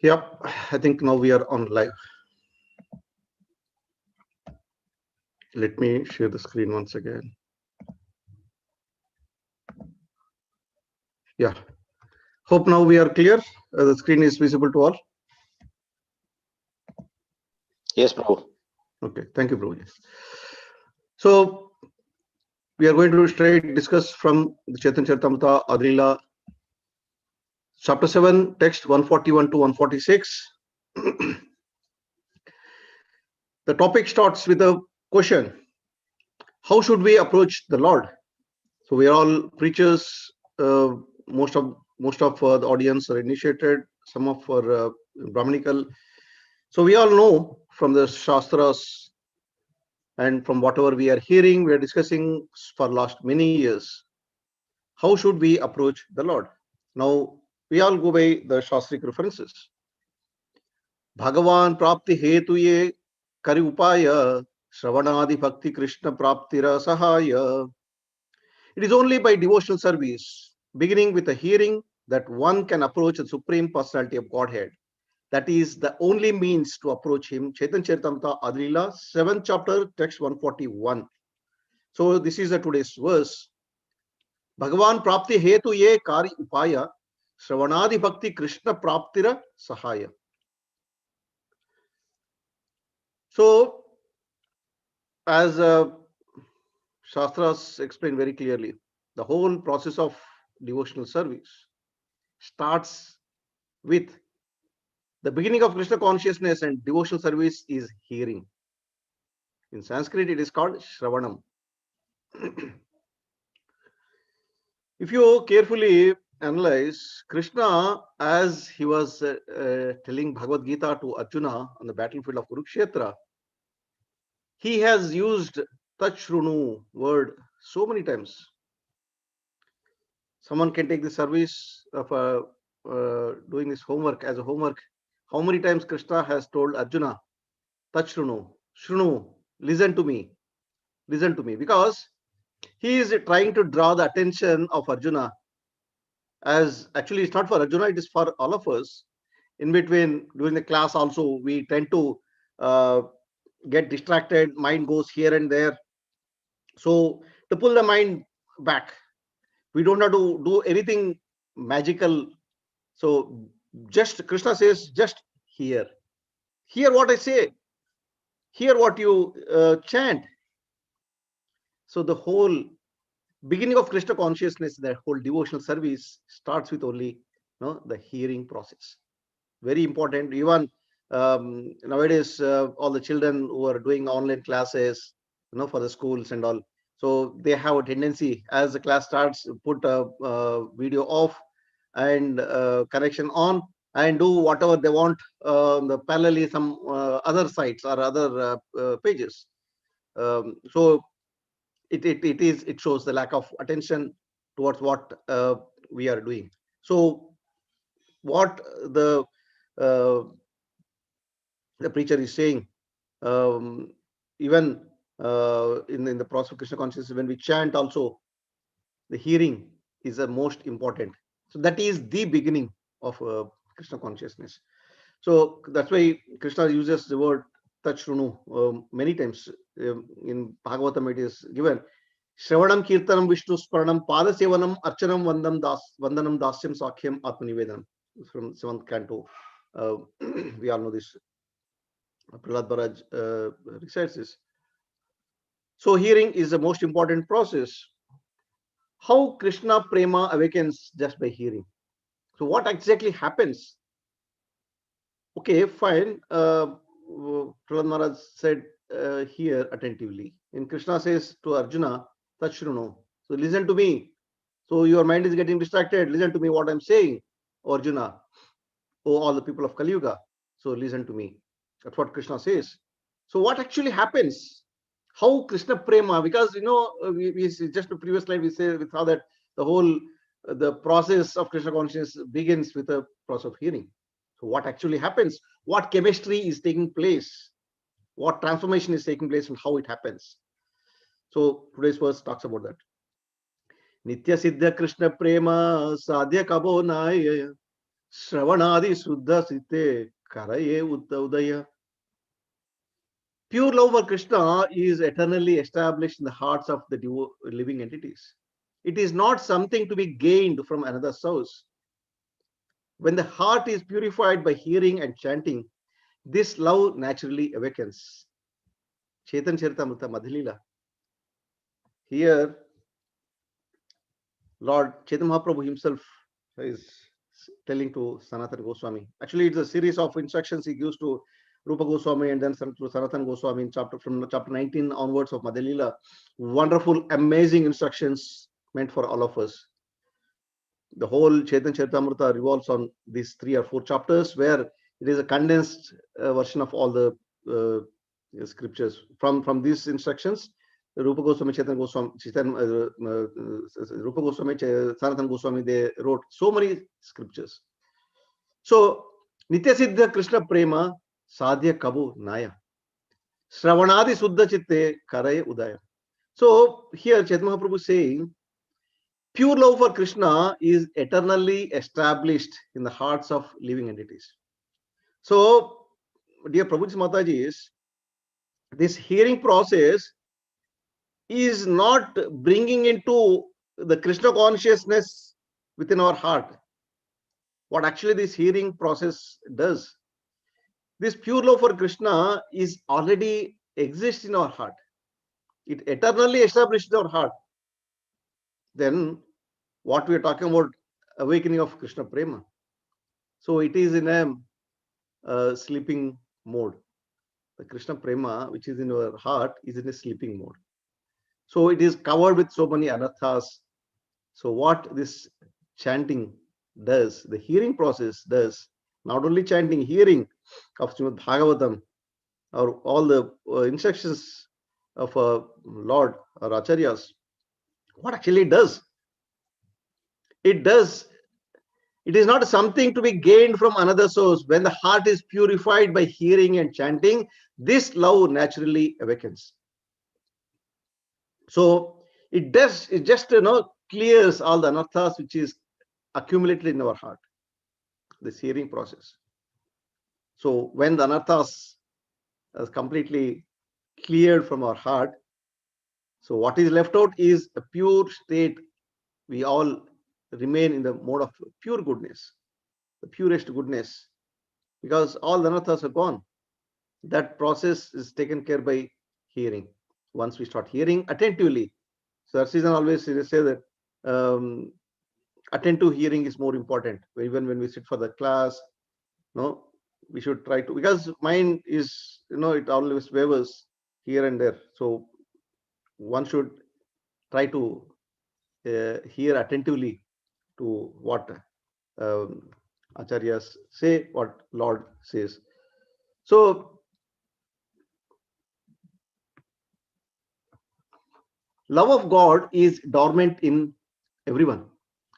Yep, I think now we are on live. Let me share the screen once again. Yeah, hope now we are clear. The screen is visible to all. Yes, Prabhu. Okay, thank you, Prabhu. So we are going to straight discuss from the Chaitanya Charitamrta Adilila, chapter 7, text 141 to 146. The topic starts with a question: how should we approach the Lord? So we are all preachers. Most of the audience are initiated. Some of are Brahmanical. So we all know from the Shastras and from whatever we are hearing, we are discussing for last many years. How should we approach the Lord? Now we all go by the Shastric references. Bhagavan prapti hetuye kari upaya Shravanadi bhakti Krishna praptira sahaya. It is only by devotional service, beginning with a hearing, that one can approach the Supreme Personality of Godhead. That is the only means to approach him. Chaitanya Charitamrta Adilila, 7th chapter, text 141. So this is the today's verse. Bhagavan prapti hetu ye kari upaya, Shravanadi bhakti Krishna praptira sahaya. So, as Shastras explain very clearly, the whole process of devotional service starts with the beginning of Krishna consciousness, and devotional service is hearing. In Sanskrit, it is called Shravanam. If you carefully analyze Krishna, as he was telling Bhagavad Gita to Arjuna on the battlefield of Kurukshetra, he has used Tachrunu word so many times. Someone can take the service of doing this homework as a homework. How many times Krishna has told Arjuna, Tachrunu, Shrunu, listen to me, because he is trying to draw the attention of Arjuna. As actually, it's not for Arjuna, it is for all of us. In between, during the class also, we tend to get distracted, mind goes here and there. So to pull the mind back, we don't have to do anything magical. So just Krishna says, just hear what I say, hear what you chant. So the whole beginning of Krishna consciousness, the whole devotional service starts with only the hearing process. Very important. Even nowadays, all the children who are doing online classes, for the schools and all, so they have a tendency, as the class starts, put a video off and connection on, and do whatever they want the parallelly some other sites or other pages. So it shows the lack of attention towards what we are doing. So what the preacher is saying, even in the process of Krishna consciousness, when we chant also, the hearing is the most important. So that is the beginning of Krishna consciousness. So that's why Krishna uses the word Tachrunu many times. In Bhagavatam it is given, Shravanam Kirtanam Vishnu Sparanam Pada Sevanam Archanam Vandanam Dasyam Sakhyam Atmanivedanam, from 7th canto. We all know this. Prahlad Maharaj recites this. So hearing is the most important process. How Krishna Prema awakens just by hearing. So what exactly happens? Okay, fine. Prahlad Maharaj said here attentively. And Krishna says to Arjuna, Tachrunu. So listen to me. So your mind is getting distracted. Listen to me what I'm saying, Arjuna. Oh, all the people of Kali Yuga. So listen to me. That's what Krishna says. So what actually happens? How Krishna Prema? Because we just the previous slide we saw that the process of Krishna consciousness begins with a process of hearing. So what actually happens? What chemistry is taking place? What transformation is taking place, and how it happens? So today's verse talks about that. Nitya Siddha Krishna Prema Sadhya Kabo Naya Shravanadi Suddha Site Karaye Udaya. Pure love for Krishna is eternally established in the hearts of the living entities. It is not something to be gained from another source. When the heart is purified by hearing and chanting, this love naturally awakens. Caritamrta Adilila. Here, Lord Chaitanya Mahaprabhu himself is telling to Sanatana Goswami. Actually, it's a series of instructions he gives to Rupa Goswami and then to Sanatana Goswami in from chapter 19 onwards of Adilila. Wonderful, amazing instructions meant for all of us. The whole Chaitanya Charitamrita revolves on these 3 or 4 chapters, where it is a condensed version of all the scriptures. From these instructions, Rupa Goswami, Chaitanya Goswami, Rupa Goswami, Sanatana Goswami, they wrote so many scriptures. So, Nitya Siddha Krishna Prema Sadhya Kabu Naya. Shravanadi Suddha Chitte Karaye Udaya. So, here Chaitanya Mahaprabhu is saying, pure love for Krishna is eternally established in the hearts of living entities. So, dear Prabhuji Matajis, this hearing process is not bringing into the Krishna consciousness within our heart. What actually this hearing process does, this pure love for Krishna is already exists in our heart. It eternally established in our heart. Then what we are talking about, awakening of Krishna Prema. So it is in a sleeping mode. The Krishna Prema, which is in our heart, is in a sleeping mode. So it is covered with so many anarthas. So what this chanting does, the hearing process does, not only chanting, hearing of Srimad Bhagavatam or all the instructions of Lord or Acharyas, what actually it does? It is not something to be gained from another source. When the heart is purified by hearing and chanting, this love naturally awakens. So it just clears all the anarthas which is accumulated in our heart, this hearing process. So when the anarthas is completely cleared from our heart, so what is left out is a pure state. We all remain in the mode of pure goodness, the purest goodness, because all the anarthas are gone. That process is taken care by hearing. Once we start hearing attentively, so Arsisan always say that attentive hearing is more important. Even when we sit for the class, we should try to, because mind is, it always wavers here and there. So one should try to hear attentively to what acharyas say, what Lord says. So love of God is dormant in everyone,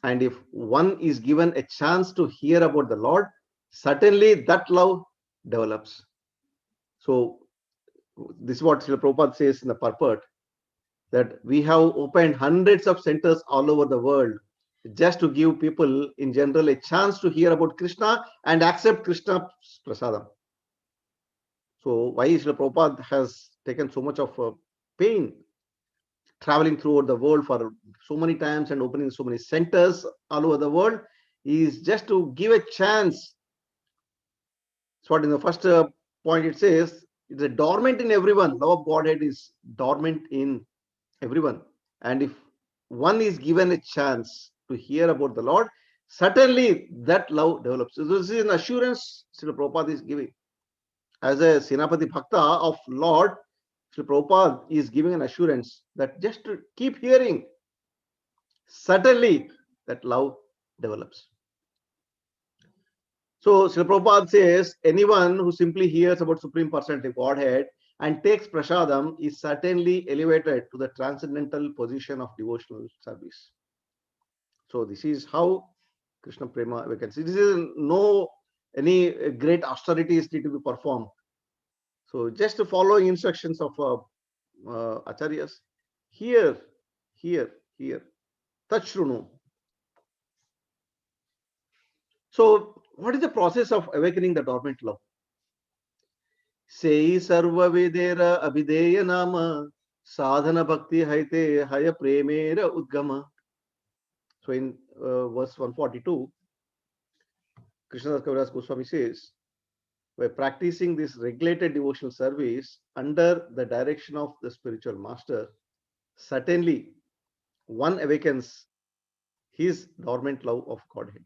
and if one is given a chance to hear about the Lord, certainly that love develops. So this is what Srila Prabhupada says in the purport, that we have opened hundreds of centers all over the world just to give people in general a chance to hear about Krishna and accept Krishna's prasadam. So why Srila Prabhupada has taken so much of pain traveling throughout the world for so many times and opening so many centers all over the world is just to give a chance. So what in the first point it says, it's a dormant in everyone. Love of Godhead is dormant in everyone. And if one is given a chance to hear about the Lord, certainly that love develops. So this is an assurance Srila Prabhupada is giving. As a Senapati Bhakta of Lord, Srila Prabhupada is giving an assurance that just to keep hearing, certainly that love develops. So Srila Prabhupada says, anyone who simply hears about Supreme Personality of Godhead and takes prasadam is certainly elevated to the transcendental position of devotional service. So this is how Krishna Prema awakens. This is no any great austerities need to be performed. So just following instructions of acharyas, here, Tachrunu. So What is the process of awakening the dormant love? Sei sarva vedera abhideya nama sadhana bhakti haite haya premera udgama. So in verse 142, Krishnadas Kaviraj Goswami says, by practicing this regulated devotional service under the direction of the spiritual master, certainly one awakens his dormant love of Godhead.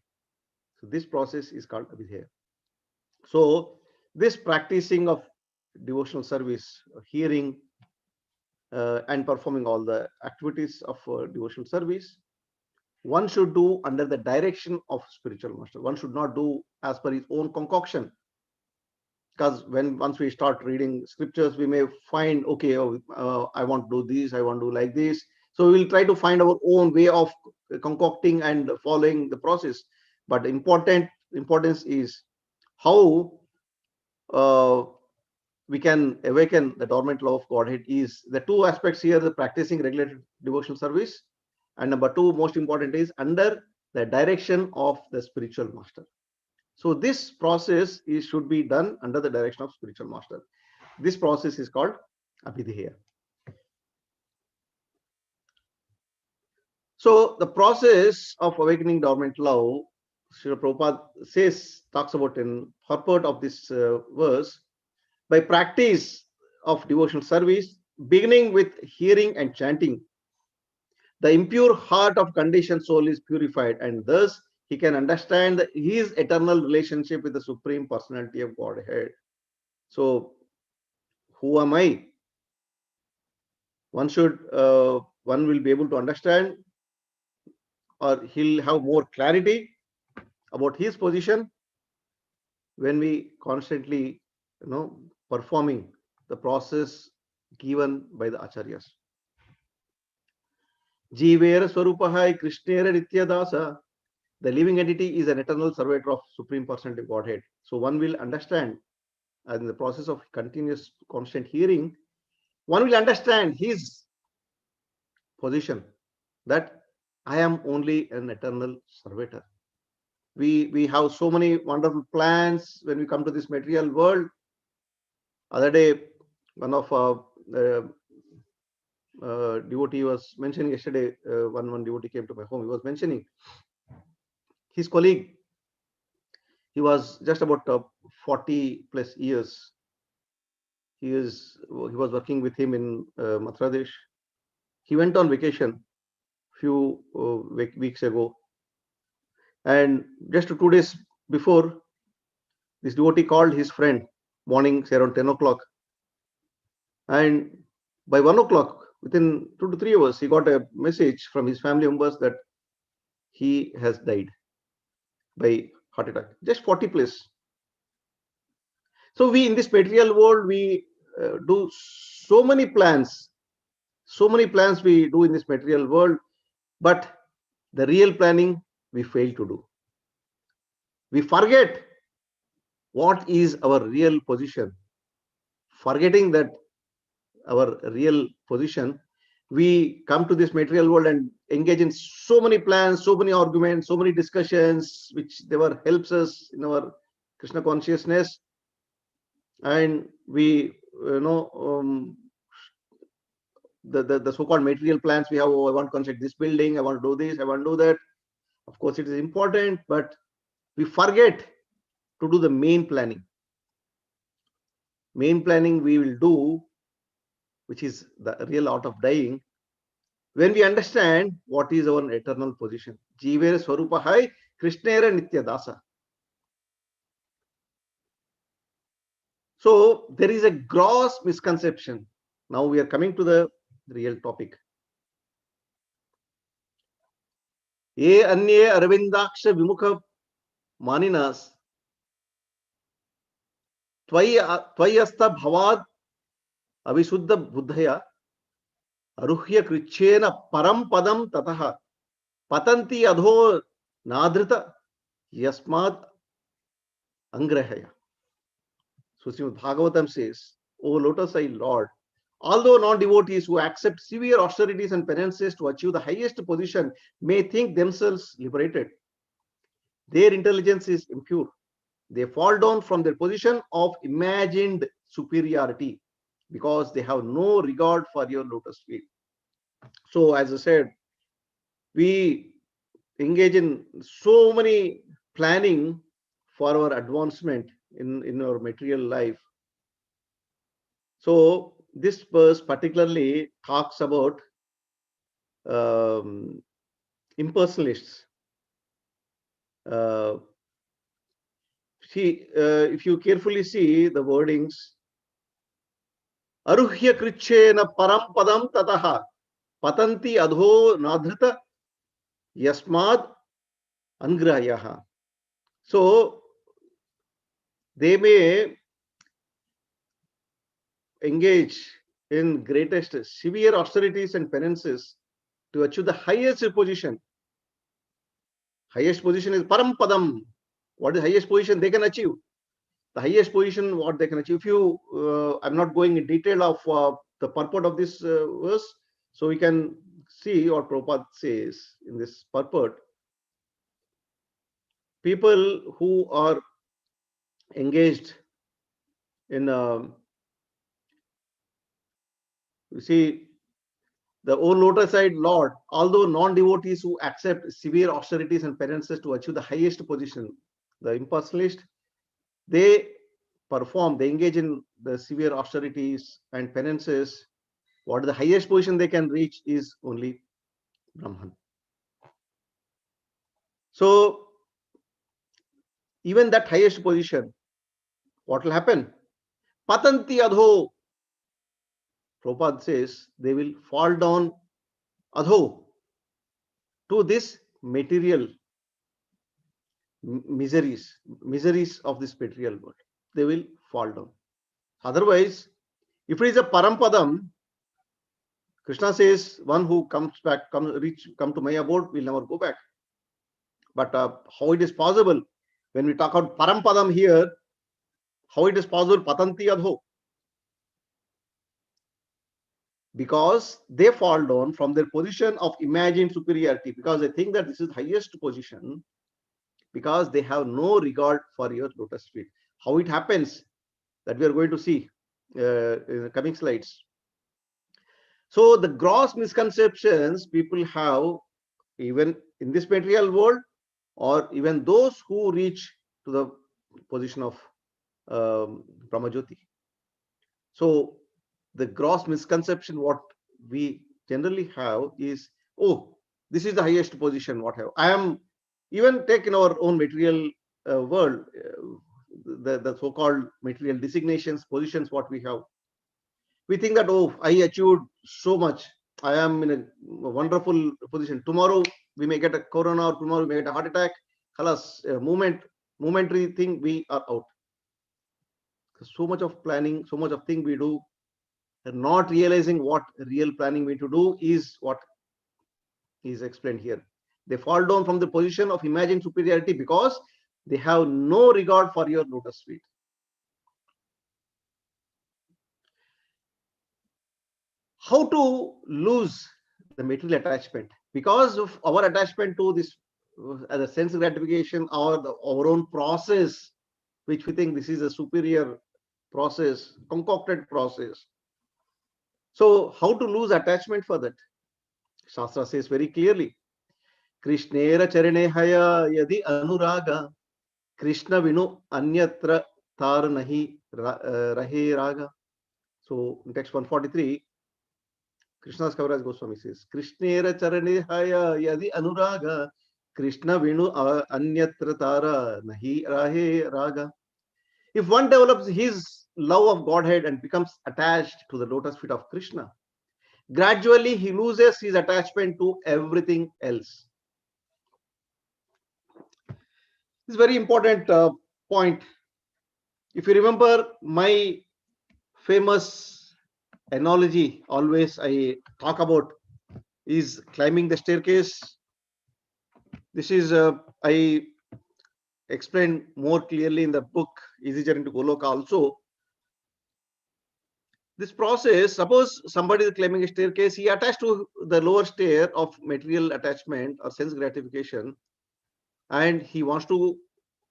So this process is called abhidheya. So this practicing of devotional service, hearing and performing all the activities of devotional service, one should do under the direction of spiritual master. One should not do as per his own concoction. Because once we start reading scriptures, we may find, okay, I want to do this, I want to do like this. So we will try to find our own way of concocting and following the process. But importance is how we can awaken the dormant love of Godhead is the two aspects here: the practicing regulated devotional service, and number two, most important, is under the direction of the spiritual master. So this process should be done under the direction of spiritual master. This process is called abhidheya. So the process of awakening dormant love, Srila Prabhupada talks about in purport of this verse, by practice of devotional service, beginning with hearing and chanting, the impure heart of conditioned soul is purified, and thus he can understand his eternal relationship with the Supreme Personality of Godhead. So, who am I? One will be able to understand, or he'll have more clarity about his position when we constantly, performing the process given by the acharyas. Jivera Swarupahai Krishnera Nityadasa. The living entity is an eternal servitor of Supreme Personality of Godhead. So one will understand, in the process of continuous constant hearing, one will understand his position, that I am only an eternal servitor. We have so many wonderful plans when we come to this material world. Other day, one of devotee was mentioning yesterday, one devotee came to my home. He was mentioning his colleague. He was just about 40 plus years. He was working with him in Madhya Pradesh. He went on vacation few weeks ago, and just 2 days before, this devotee called his friend morning, say around 10 o'clock, and by 1 o'clock, within 2 to 3 hours, he got a message from his family members that he has died by heart attack. Just 40 plus. So we, in this material world, we do so many plans. So many plans we do in this material world, but the real planning we fail to do. We forget what is our real position. Forgetting that our real position, we come to this material world and engage in so many plans, so many arguments, so many discussions, which never helps us in our Krishna consciousness. And we, the so-called material plans we have. Oh, I want to construct this building, I want to do this, I want to do that. Of course, it is important, but we forget to do the main planning. Main planning we will do, which is the real art of dying, when we understand what is our eternal position. Jivera Swarupahai Krishnera Nityadasa. So there is a gross misconception. Now we are coming to the real topic. Ye anye Arvindaksha Vimukha Maninas Tvayasta Bhavad Avisuddha Buddhaya Aruhya Krichena Param Padam Tataha Patanti Adho Nadrita Yasmad Angrahaya. So Srimad Bhagavatam says, O lotus-eyed Lord, although non-devotees who accept severe austerities and penances to achieve the highest position may think themselves liberated, their intelligence is impure. They fall down from their position of imagined superiority because they have no regard for your lotus feet. So, as I said, we engage in so many planning for our advancement in our material life. So, this verse particularly talks about impersonalists. Uh, if you carefully see the wordings, aruhya krichena param padam tataha patanti adho nadhrita yasmad angrayaha. So they may engage in greatest severe austerities and penances to achieve the highest position. Highest position is param padam. What is the highest position they can achieve? The highest position what they can achieve. If you, I'm not going in detail of the purport of this verse, so we can see what Prabhupada says in this purport. People who are engaged in, you see, the O lotus-eyed Lord, although non-devotees who accept severe austerities and penances to achieve the highest position, the impersonalist, they engage in the severe austerities and penances. What is the highest position they can reach is only Brahman. So, even that highest position, what will happen? Patanti adho. Prabhupada says they will fall down adho to this material miseries of this material world. They will fall down. Otherwise, if it is a parampadam, Krishna says one who comes back, come to my abode will never go back. But how it is possible when we talk about parampadam here? How it is possible patanti adho? Because they fall down from their position of imagined superiority, because they think that this is the highest position, because they have no regard for your lotus feet. How it happens, that we are going to see in the coming slides. So the gross misconceptions people have, even in this material world, or even those who reach to the position of Brahmajyoti. So the gross misconception what we generally have is, oh, this is the highest position, what have I am. Even take in our own material world, the so-called material designations, positions what we have. We think that, oh, I achieved so much, I am in a wonderful position. Tomorrow we may get a corona, or tomorrow we may get a heart attack. Halas, momentary thing, we are out. So much of planning, so much of thing we do, not realizing what real planning we to do is what is explained here. They fall down from the position of imagined superiority because they have no regard for your lotus feet. How to lose the material attachment? Because of our attachment to this as a sense gratification, or our own process, which we think this is a superior process, concocted process. So how to lose attachment for that? Shastra says very clearly, Krishnera charane haya yadi anuraga Krishna vinu anyatra tar nahi rahe raga. So in text 143, Krishna's Kaviraj Goswami says, Krishnera charane haya yadi anuraga Krishna vinu anyatra tara nahi rahe raga. If one develops his love of Godhead and becomes attached to the lotus feet of Krishna, gradually he loses his attachment to everything else. This is very important point. If you remember my famous analogy, always I talk about, is climbing the staircase. This is I explained more clearly in the book Easy Journey to Goloka also. This process, suppose somebody is climbing a staircase, he attached to the lower stair of material attachment or sense gratification, and he wants to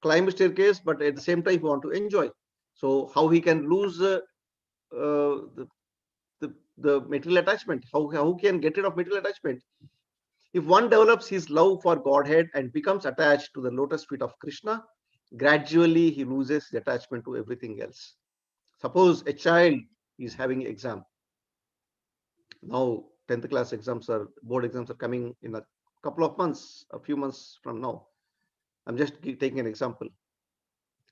climb a staircase, but at the same time, he want to enjoy. So how he can lose the, the material attachment? How can get rid of material attachment? If one develops his love for Godhead and becomes attached to the lotus feet of Krishna, gradually he loses the attachment to everything else. Suppose a child is having exam. Now 10th class board exams are coming in a couple of months, a few months from now. I'm just taking an example.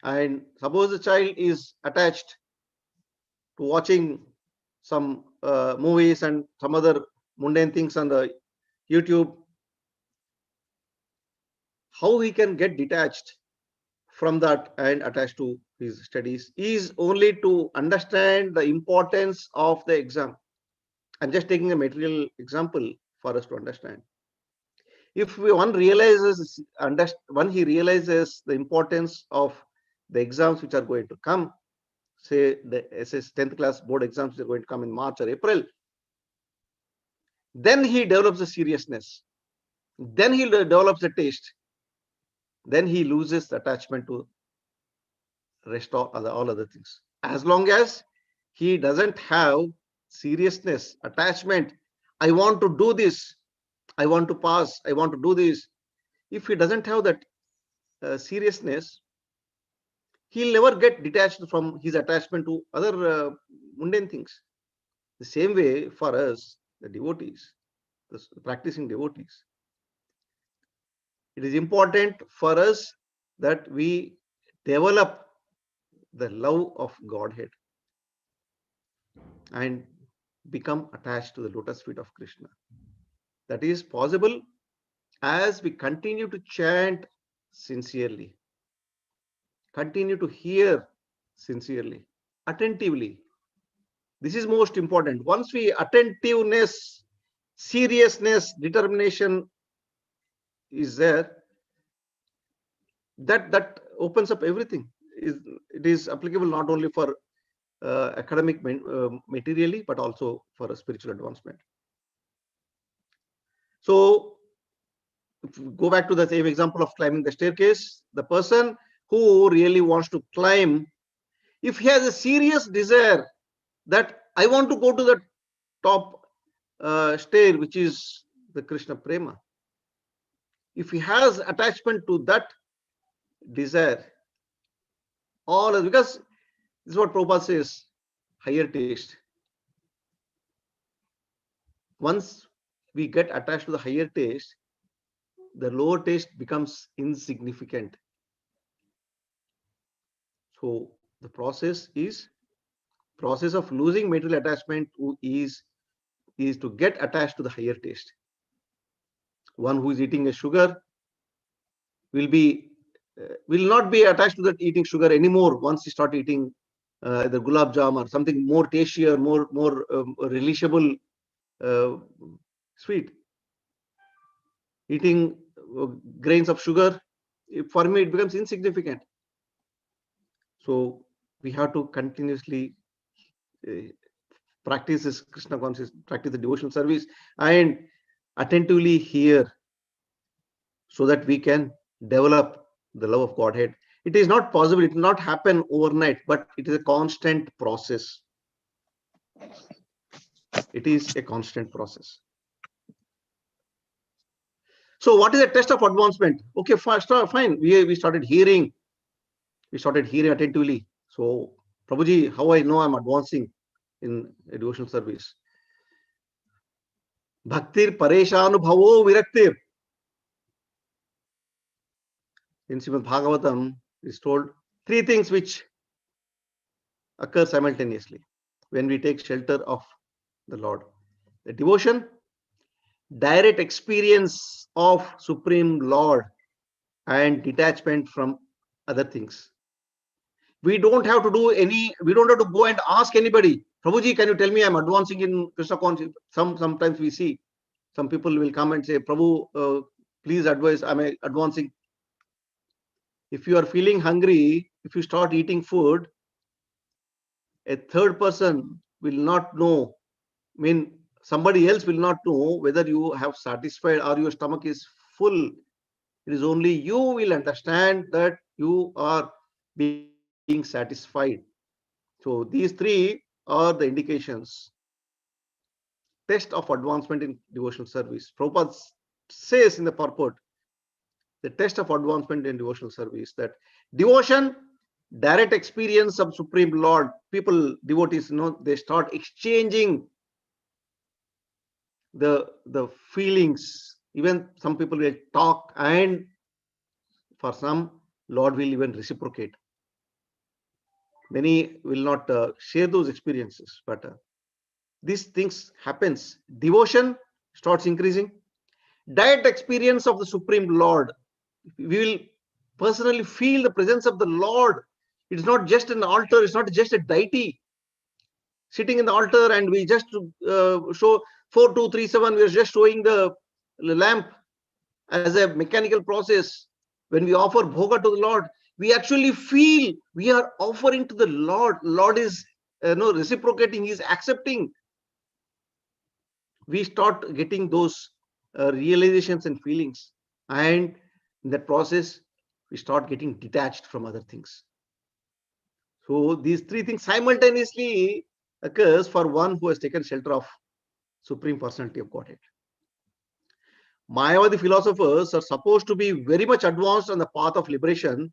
And suppose the child is attached to watching some movies and some other mundane things on the YouTube. How he can get detached from that and attached to his studies is only to understand the importance of the exam. I'm just taking a material example for us to understand. If one he realizes the importance of the exams which are going to come, say the SS 10th class board exams which are going to come in March or April, then he develops the seriousness, then he develops the taste, then he loses the attachment to rest of all other things. As long as he doesn't have seriousness, attachment, I want to do this, I want to pass, I want to do this. If he doesn't have that seriousness, he'll never get detached from his attachment to other mundane things. The same way for us, the devotees, the practicing devotees, it is important for us that we develop the love of Godhead and become attached to the lotus feet of Krishna. That is possible as we continue to chant sincerely, continue to hear sincerely, attentively. This is most important. Once we attentiveness, seriousness, determination is there, that opens up everything. It is applicable not only for academic materially, but also for a spiritual advancement. So if we go back to the same example of climbing the staircase, the person who really wants to climb, if he has a serious desire that I want to go to the top stair, which is the Krishna Prema, if he has attachment to that desire, because this is what Prabhupada says, higher taste. Once we get attached to the higher taste, the lower taste becomes insignificant. So the process of losing material attachment is to get attached to the higher taste. One who is eating a sugar will not be attached to that eating sugar anymore once he start eating the gulab jam or something more tastier, more relishable sweet. Eating grains of sugar, for me, it becomes insignificant. So we have to continuously practice this Krishna consciousness, practice the devotional service, and attentively hear, so that we can develop the love of Godhead. It is not possible, it will not happen overnight, but it is a constant process. It is a constant process. So what is a test of advancement? Okay, fine. We started hearing. We started hearing attentively. So, Prabhuji, how I know I'm advancing in a devotional service? Bhaktir Pareshanubhavo Viraktir. In Srimad Bhagavatam is told 3 things which occur simultaneously when we take shelter of the Lord. The devotion, direct experience of Supreme Lord, and detachment from other things. We don't have to go and ask anybody, Prabhuji, can you tell me I'm advancing in Krishna consciousness? Sometimes we see some people will come and say, Prabhu, please advise, I'm advancing. If you are feeling hungry, if you start eating food, a third person will not know, somebody else will not know whether you have satisfied or your stomach is full. It is only you will understand that you are being satisfied. So these three are the indications. Test of advancement in devotional service. Prabhupada says in the purport, the test of advancement in devotional service, that devotion, direct experience of Supreme Lord. People, devotees, they start exchanging the feelings. Even some people will talk, and for some, Lord will even reciprocate. Many will not share those experiences, but these things happens. Devotion starts increasing. Direct experience of the Supreme Lord. We will personally feel the presence of the Lord. It's not just an altar. It's not just a deity sitting in the altar, and we just show 4237. We are just showing the lamp as a mechanical process. When we offer bhoga to the Lord, we actually feel we are offering to the Lord. Lord is reciprocating. He is accepting. We start getting those realizations and feelings, and in that process we start getting detached from other things. So these three things simultaneously occurs for one who has taken shelter of Supreme Personality of Godhead. Mayavadi philosophers are supposed to be very much advanced on the path of liberation.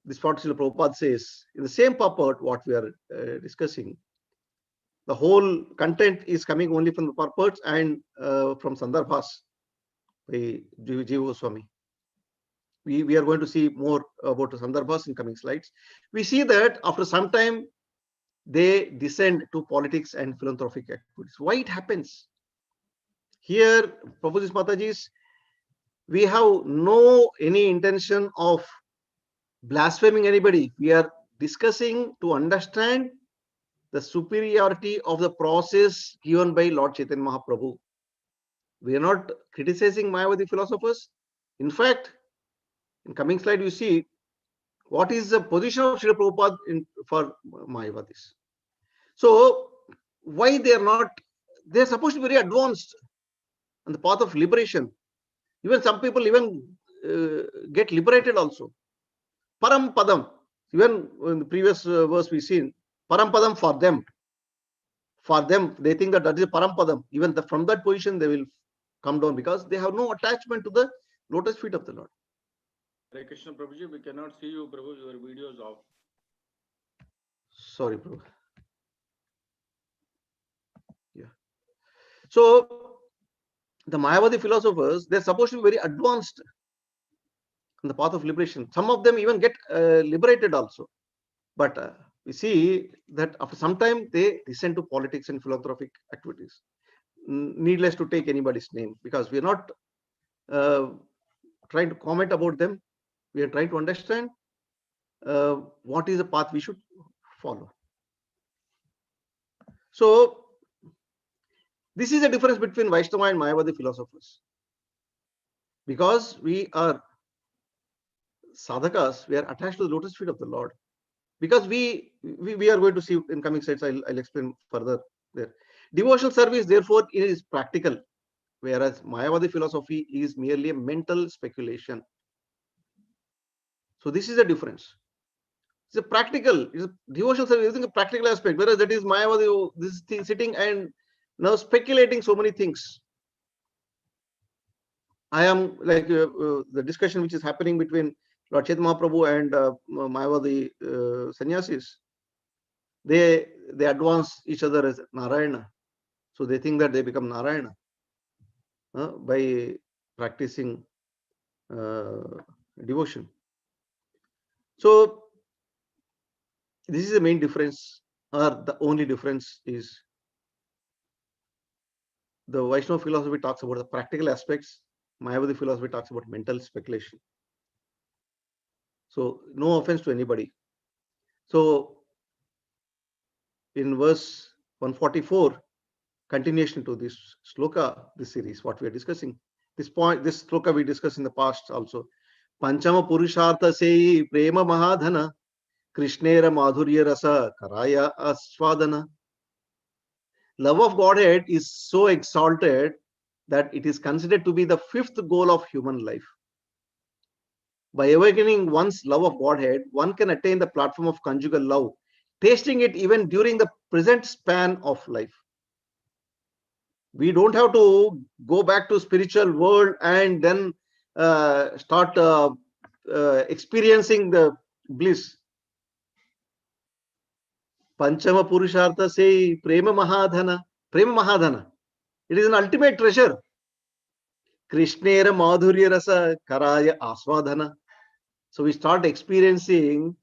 This is what Srila Prabhupada says in the same purport what we are discussing. The whole content is coming only from the purports and from Sandarbhas by Jiva Goswami. We are going to see more about the Sandarbhas in coming slides. We see that after some time, they descend to politics and philanthropic activities. Why it happens? Here, Prabhuji's Mataji's, we have no any intention of blaspheming anybody. We are discussing to understand the superiority of the process given by Lord Chaitanya Mahaprabhu. We are not criticizing Mayavadi philosophers. In fact, in coming slide, you see what is the position of Srila Prabhupada for Mayavadis. So, why they are not? They are supposed to be very advanced on the path of liberation. Even some people even get liberated also. Param Padam. Even in the previous verse we seen Param Padam for them. For them, they think that is a Param Padam. Even from that position, they will come down because they have no attachment to the lotus feet of the Lord. Hare Krishna Prabhuji, we cannot see you, Prabhu. Your video is off. Sorry, Prabhu. Yeah. So the Mayavadi philosophers, they're supposed to be very advanced on the path of liberation. Some of them even get liberated also. But we see that after some time, they descend to politics and philanthropic activities. Needless to take anybody's name, because we are not trying to comment about them. We are trying to understand what is the path we should follow. So this is the difference between Vaishnava and Mayavadi philosophers. Because we are sadhakas, we are attached to the lotus feet of the Lord. Because we are going to see in coming slides, I'll explain further there. Devotional service, therefore, is practical, whereas Mayavadi philosophy is merely a mental speculation. So this is the difference. It's a practical, it's a devotional service, is a practical aspect, whereas that is Mayavadi, this thing sitting and now speculating so many things. I am like the discussion which is happening between Lord Chaitanya Mahaprabhu and Mayavadi sannyasis. They advance each other as Narayana. So they think that they become Narayana by practicing devotion. So this is the main difference, or the only difference is the Vaishnava philosophy talks about the practical aspects. Mayavadi philosophy talks about mental speculation. So no offense to anybody. So in verse 144, continuation to this sloka, this series, what we are discussing. This sloka we discussed in the past also. Panchama Purushartha se prema mahadhana Krishnera madhurya rasa karaya aswadana. Love of Godhead is so exalted that it is considered to be the fifth goal of human life. By awakening one's love of Godhead, one can attain the platform of conjugal love, tasting it even during the present span of life. We don't have to go back to spiritual world and then start experiencing the bliss. Panchama Purushartha say Prema Mahadhana. Prema Mahadhana. It is an ultimate treasure. Krishnera Madhurya Rasa Karaya Aswadhana. So we start experiencing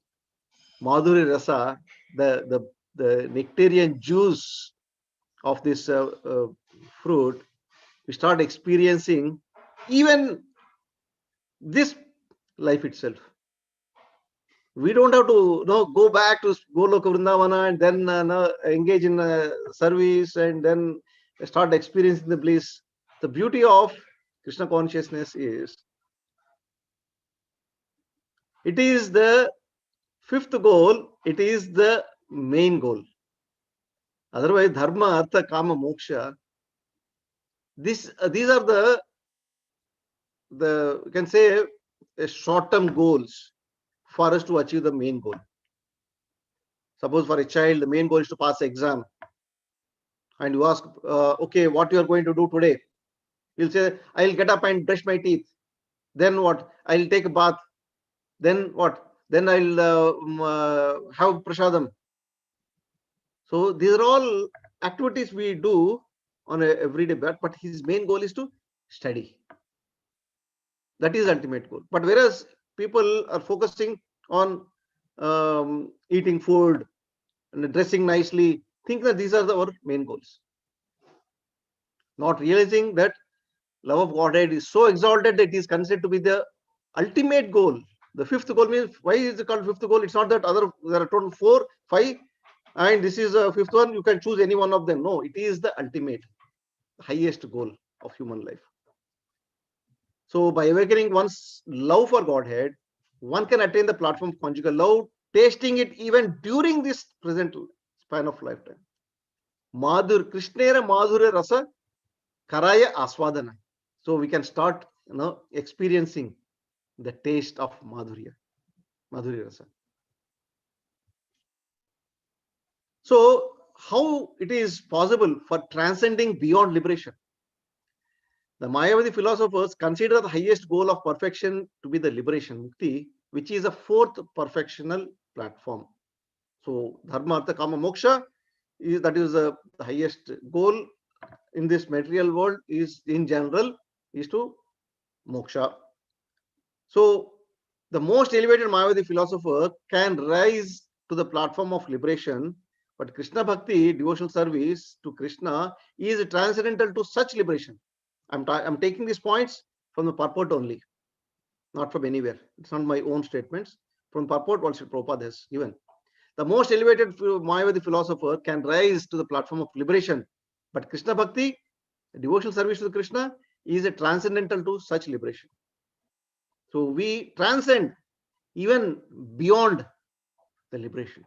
Madhurya Rasa, the nectarian juice of this fruit. We start experiencing even this life itself. We don't have to go back to Goloka Vrindavana and then engage in service and then start experiencing the bliss. The beauty of Krishna consciousness is it is the fifth goal, it is the main goal. Otherwise, dharma, artha, kama, moksha, these are the you can say short-term goals for us to achieve the main goal. Suppose for a child, the main goal is to pass the exam. And you ask, okay, what you are going to do today? You'll say, I'll get up and brush my teeth. Then what? I'll take a bath. Then what? Then I'll have prasadam. So these are all activities we do on a everyday basis, but his main goal is to study. That is ultimate goal. But whereas people are focusing on eating food and dressing nicely, think that these are our main goals. Not realizing that love of Godhead is so exalted that it is considered to be the ultimate goal. The fifth goal means, why is it called fifth goal? It's not that there are total 4, 5, and this is a fifth one. You can choose any one of them. No, it is the ultimate, highest goal of human life. So by awakening one's love for Godhead, one can attain the platform of conjugal love, tasting it even during this present span of lifetime. Krishnera Madhurya Rasa Karaya Aswadana. So we can start experiencing the taste of Madhurya Rasa. So how it is possible for transcending beyond liberation? The Mayavadi philosophers consider the highest goal of perfection to be the liberation, mukti, which is a fourth perfectional platform. So dharma, artha, kama, moksha that is the highest goal in this material world is in general is to moksha. So the most elevated Mayavadi philosopher can rise to the platform of liberation, but Krishna Bhakti, devotional service to Krishna, is transcendental to such liberation. I'm taking these points from the purport only, not from anywhere. It's not my own statements. From purport, what Sri Prabhupada has given. The most elevated Mayavadi philosopher can rise to the platform of liberation, but Krishna Bhakti, devotional service to Krishna, is transcendental to such liberation. So we transcend even beyond the liberation.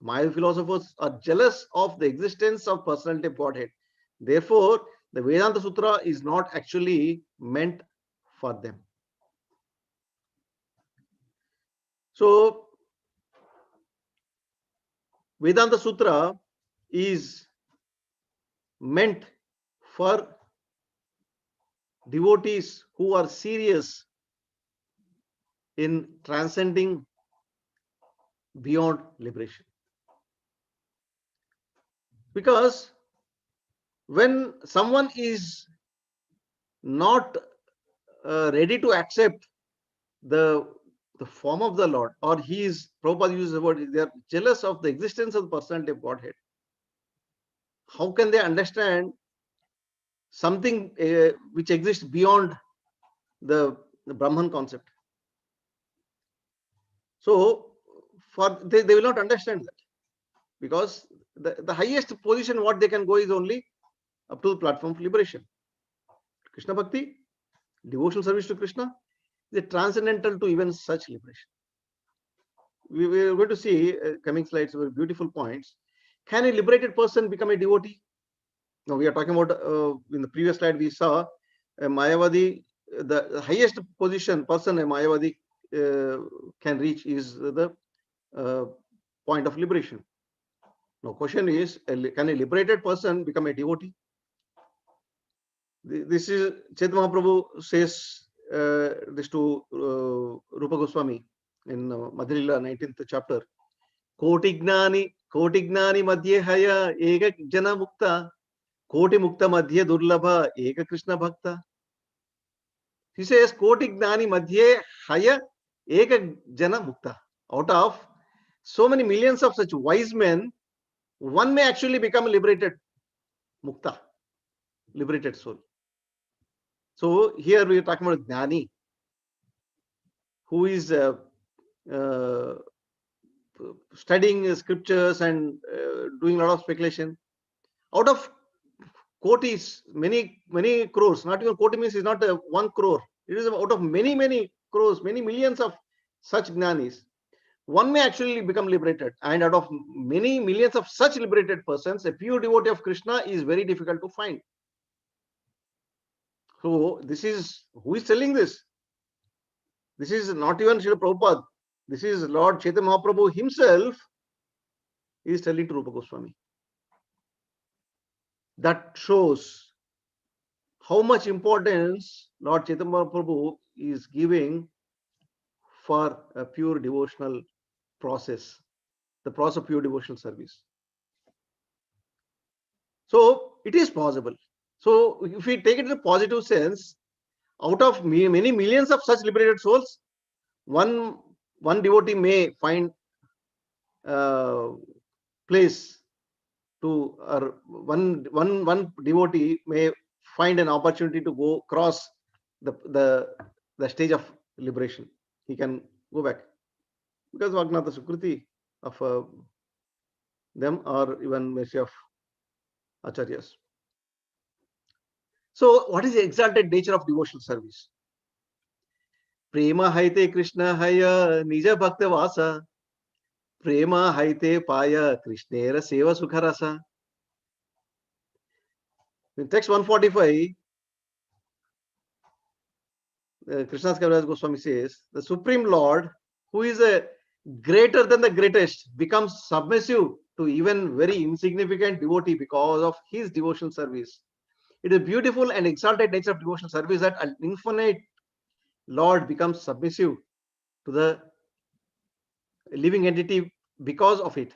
Mayavadi philosophers are jealous of the existence of personality of Godhead. Therefore, the Vedanta Sutra is not actually meant for them. So, Vedanta Sutra is meant for devotees who are serious in transcending beyond liberation. Because when someone is not ready to accept the form of the Lord, or he is, Prabhupada uses the word, they are jealous of the existence of the personality of Godhead. How can they understand something which exists beyond the Brahman concept? So they will not understand that, because the highest position what they can go is only up to the platform of liberation. Krishna Bhakti, devotional service to Krishna, is transcendental to even such liberation. We are going to see coming slides very beautiful points. Can a liberated person become a devotee? Now we are talking about in the previous slide we saw a Mayavadi the highest position person a Mayavadi can reach is the point of liberation. Now, question is, can a liberated person become a devotee? This is Chaitanya Mahaprabhu says this to Rupa Goswami in Adilila 19th chapter. Kotignani madhye haya eka jana mukta, koti mukta madhye durlabha eka Krishna bhakta. He says Kotignani madhye haya eka jana mukta. Out of so many millions of such wise men, one may actually become a liberated mukta, liberated soul. So here we are talking about Jnani, who is studying scriptures and doing a lot of speculation. Out of kotis, many crores, not even koti means is not 1 crore. It is out of many crores, many millions of such Jnanis. One may actually become liberated. And out of many millions of such liberated persons, a pure devotee of Krishna is very difficult to find. So this is, who is telling this? This is not even Srila Prabhupada. This is Lord Chaitanya Mahaprabhu himself is telling to Rupa Goswami. That shows how much importance Lord Chaitanya Mahaprabhu is giving for a pure devotional process, the process of pure devotional service. So it is possible. So if we take it in a positive sense, out of many millions of such liberated souls, one devotee may find place to, or one devotee may find an opportunity to go cross the stage of liberation. He can go back because Vagnata Sukruti of them, or even mercy of Acharyas. So what is the exalted nature of devotional service? Prema haite Krishna haya nija bhakta vasa, prema haite paya Krishnera seva sukharasa. In text 145, Krishna's Kaviraj Goswami says, the Supreme Lord, who is a greater than the greatest, becomes submissive to even very insignificant devotee because of his devotional service. It is a beautiful and exalted nature of devotional service that an infinite Lord becomes submissive to the living entity because of it.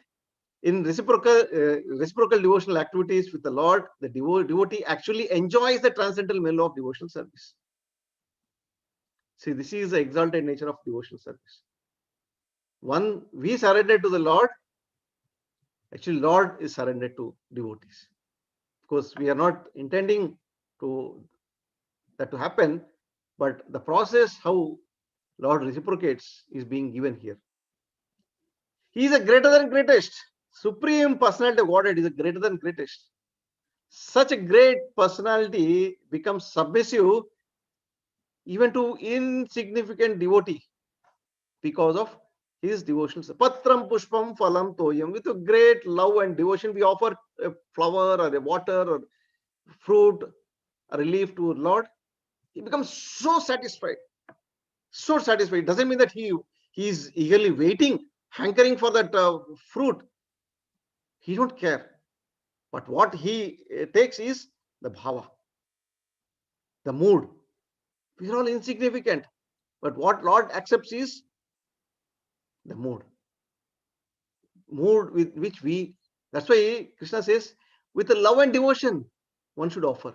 In reciprocal devotional activities with the Lord, the devotee actually enjoys the transcendental mellow of devotional service. See, this is the exalted nature of devotional service. One, we surrender to the Lord. Actually, Lord is surrendered to devotees. Of course, we are not intending that to happen, but the process how Lord reciprocates is being given here. He is a greater than greatest. Supreme personality of Godhead is a greater than greatest. Such a great personality becomes submissive even to insignificant devotee because of his devotion. Patram pushpam phalam toyam. With a great love and devotion, we offer a flower or a water or fruit or a leaf to Lord. He becomes so satisfied. So satisfied. It doesn't mean that he is eagerly waiting, hankering for that fruit. He don't care. But what he takes is the bhava, the mood. We are all insignificant. But what Lord accepts is the mood. Mood with which we, that's why Krishna says, with the love and devotion, one should offer.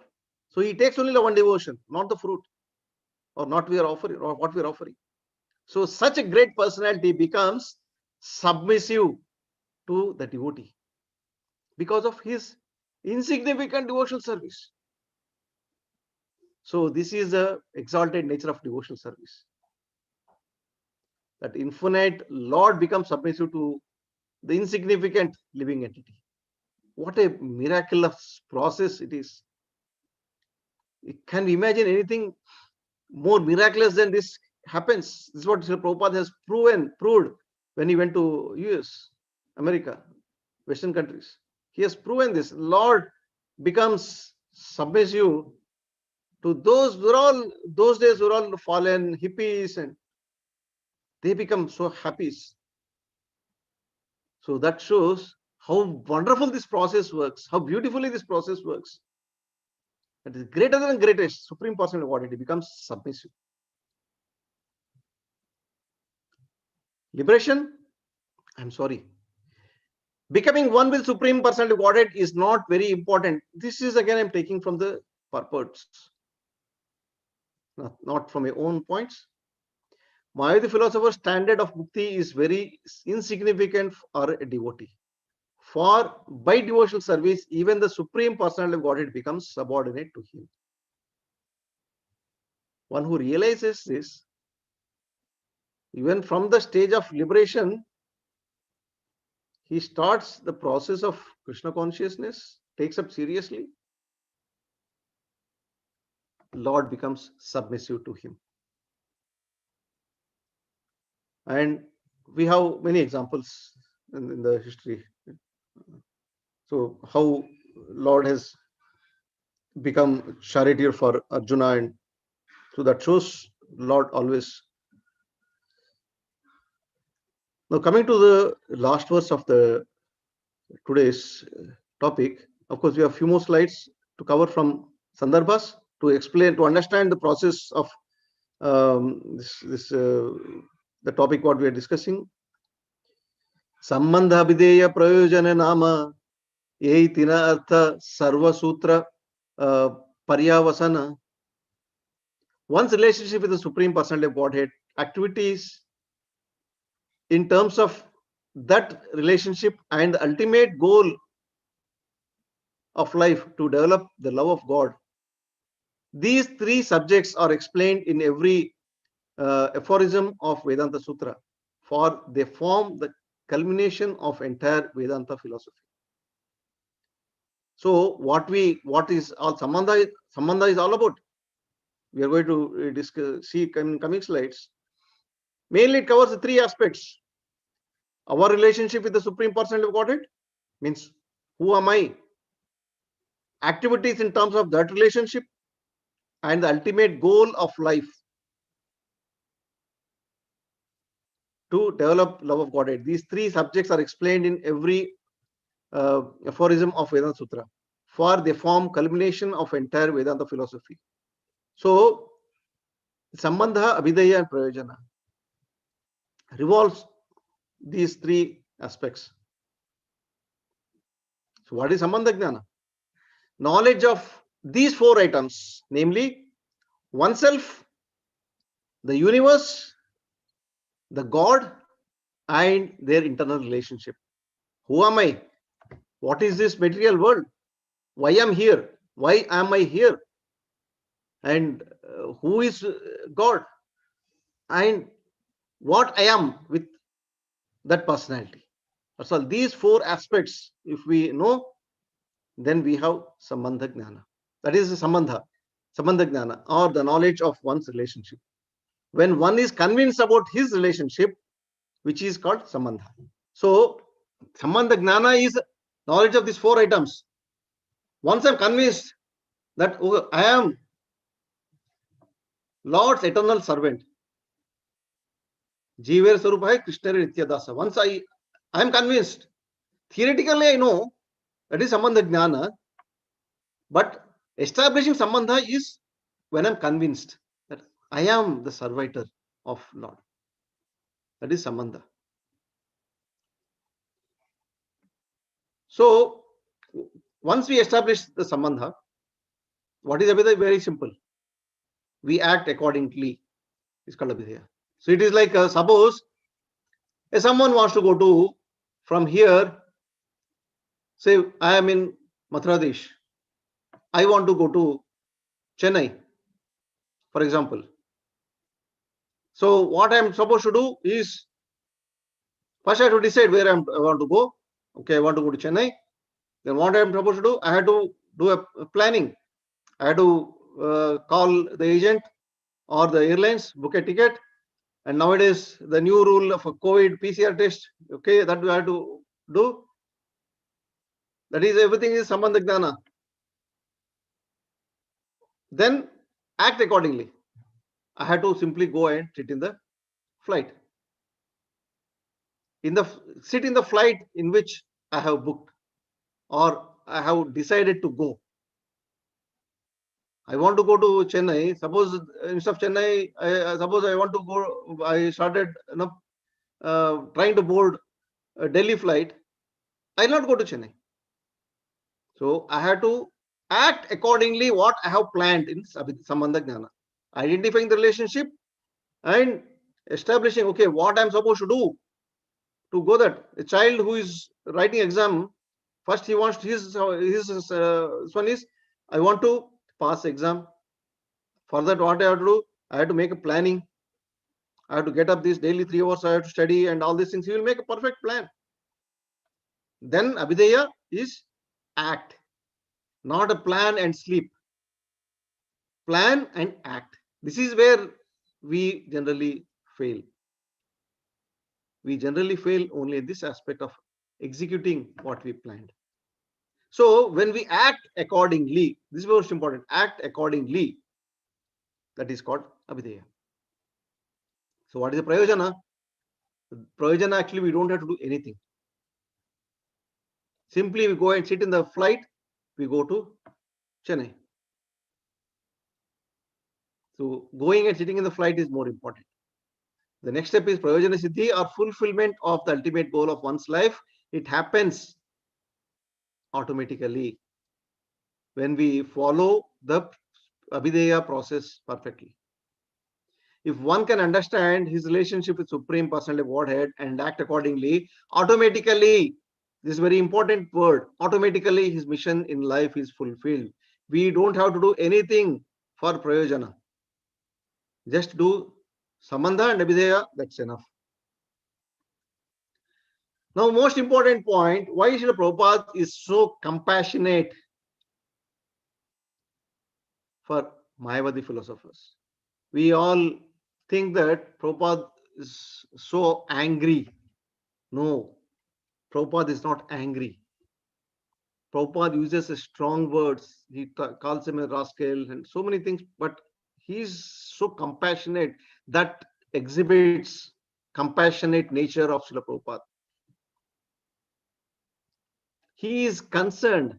So he takes only love and devotion, not the fruit, or not we are offering, or what we are offering. So such a great personality becomes submissive to the devotee because of his insignificant devotional service. So this is the exalted nature of devotional service. That infinite Lord becomes submissive to the insignificant living entity. What a miraculous process it is. Can we imagine anything more miraculous than this happens? This is what Srila Prabhupada has proved when he went to US, America, Western countries. He has proven this. Lord becomes submissive To those were all, those days were all fallen hippies, and they become so happy. So that shows how wonderful this process works, how beautifully this process works. That is greater than greatest, Supreme Personality of Godhead, it becomes submissive. Liberation, I'm sorry. Becoming one with Supreme Personality of Godhead is not very important. This is again, I'm taking from the purports, not from my own points. Mayavadi philosopher's standard of mukti is very insignificant for a devotee. For by devotional service, even the Supreme Personality of Godhead becomes subordinate to him. One who realizes this, even from the stage of liberation, he starts the process of Krishna consciousness, takes up seriously. Lord becomes submissive to him. And we have many examples in the history. So how Lord has become charioteer for Arjuna, and so that shows Lord always. Now coming to the last verse of the today's topic, of course we have few more slides to cover from Sandarbhas to explain, to understand the process of the topic what we are discussing. Sambandha Abhideya Prayojana Nama Eitina Artha Sarva Sutra Paryavasana. One's relationship with the Supreme Personality of Godhead, activities in terms of that relationship and the ultimate goal of life to develop the love of God. These three subjects are explained in every aphorism of Vedanta Sutra, for they form the culmination of entire Vedanta philosophy. So what is all Sambandha is all about? We are going to discuss, see in coming slides. Mainly it covers the three aspects. Our relationship with the Supreme Personality of Godhead means who am I? Activities in terms of that relationship and the ultimate goal of life to develop love of Godhead. These three subjects are explained in every aphorism of Vedanta Sutra, for they form culmination of entire Vedanta philosophy. So, Sambandha, Abhidaya, and Prayojana revolves these three aspects. So, what is Sambandha Jnana? Knowledge of these four items, namely oneself, the universe, the God, and their internal relationship. Who am I? What is this material world? Why am I here? Why am I here? And who is God? And what I am with that personality. So these four aspects, if we know, then we have Sambandha Jnana. That is the Sambandha Jnana, or the knowledge of one's relationship. When one is convinced about his relationship, which is called Sambandha. So Sambandha Jnana is knowledge of these four items. Once I'm convinced that I am Lord's eternal servant, Jiver Sarupa Krishna Nityadasa. Once I am convinced, theoretically I know that is Sambandha Jnana, but establishing Sambandha is when I'm convinced that I am the servitor of Lord. That is Sambandha. So once we establish the Sambandha, what is Abhidaya? Very simple. We act accordingly. It's called Abhidaya. So it is like suppose if someone wants to go to from here, say I am in Madhya Pradesh, I want to go to Chennai, for example. So what I am supposed to do is first I have to decide where I want to go. Okay, I want to go to Chennai. Then what I am supposed to do? I had to do a planning. I had to call the agent or the airlines, book a ticket. And nowadays the new rule of a COVID PCR test. Okay, that we have to do. That is everything is Sambandha Jnana. Then act accordingly. I had to simply go and sit in the flight. Sit in the flight in which I have booked or I have decided to go. I want to go to Chennai. Suppose instead of Chennai, suppose I want to go. I started trying to board a Delhi flight. I will not go to Chennai. So I have to act accordingly what I have planned in Sambandha Jnana. Identifying the relationship and establishing, okay, what I'm supposed to do to go that. A child who is writing exam, first he wants his one is, I want to pass exam. For that, what I have to do? I have to make a planning. I have to get up this daily 3 hours. I have to study and all these things. He will make a perfect plan. Then Abhideya is act, not a plan and sleep. Plan and act. This is where we generally fail. We generally fail only in this aspect of executing what we planned. So when we act accordingly, this is most important, act accordingly, that is called Abhideya. So what is the Prayojana? Prayojana, actually, we don't have to do anything. Simply we go and sit in the flight, we go to Chennai. So going and sitting in the flight is more important. The next step is Prayojana Siddhi, or fulfillment of the ultimate goal of one's life. It happens automatically when we follow the Abhideya process perfectly. If one can understand his relationship with Supreme Personality of Godhead and act accordingly, automatically, this is very important word, automatically his mission in life is fulfilled. We don't have to do anything for Prayojana. Just do Sambandha and Abhideya, that's enough. Now, most important point, why Srila Prabhupada is so compassionate for Mayavadi philosophers. We all think that Prabhupada is so angry. No, Prabhupada is not angry. Prabhupada uses strong words. He calls him a rascal and so many things, but he's so compassionate that exhibits compassionate nature of Srila Prabhupada. He is concerned.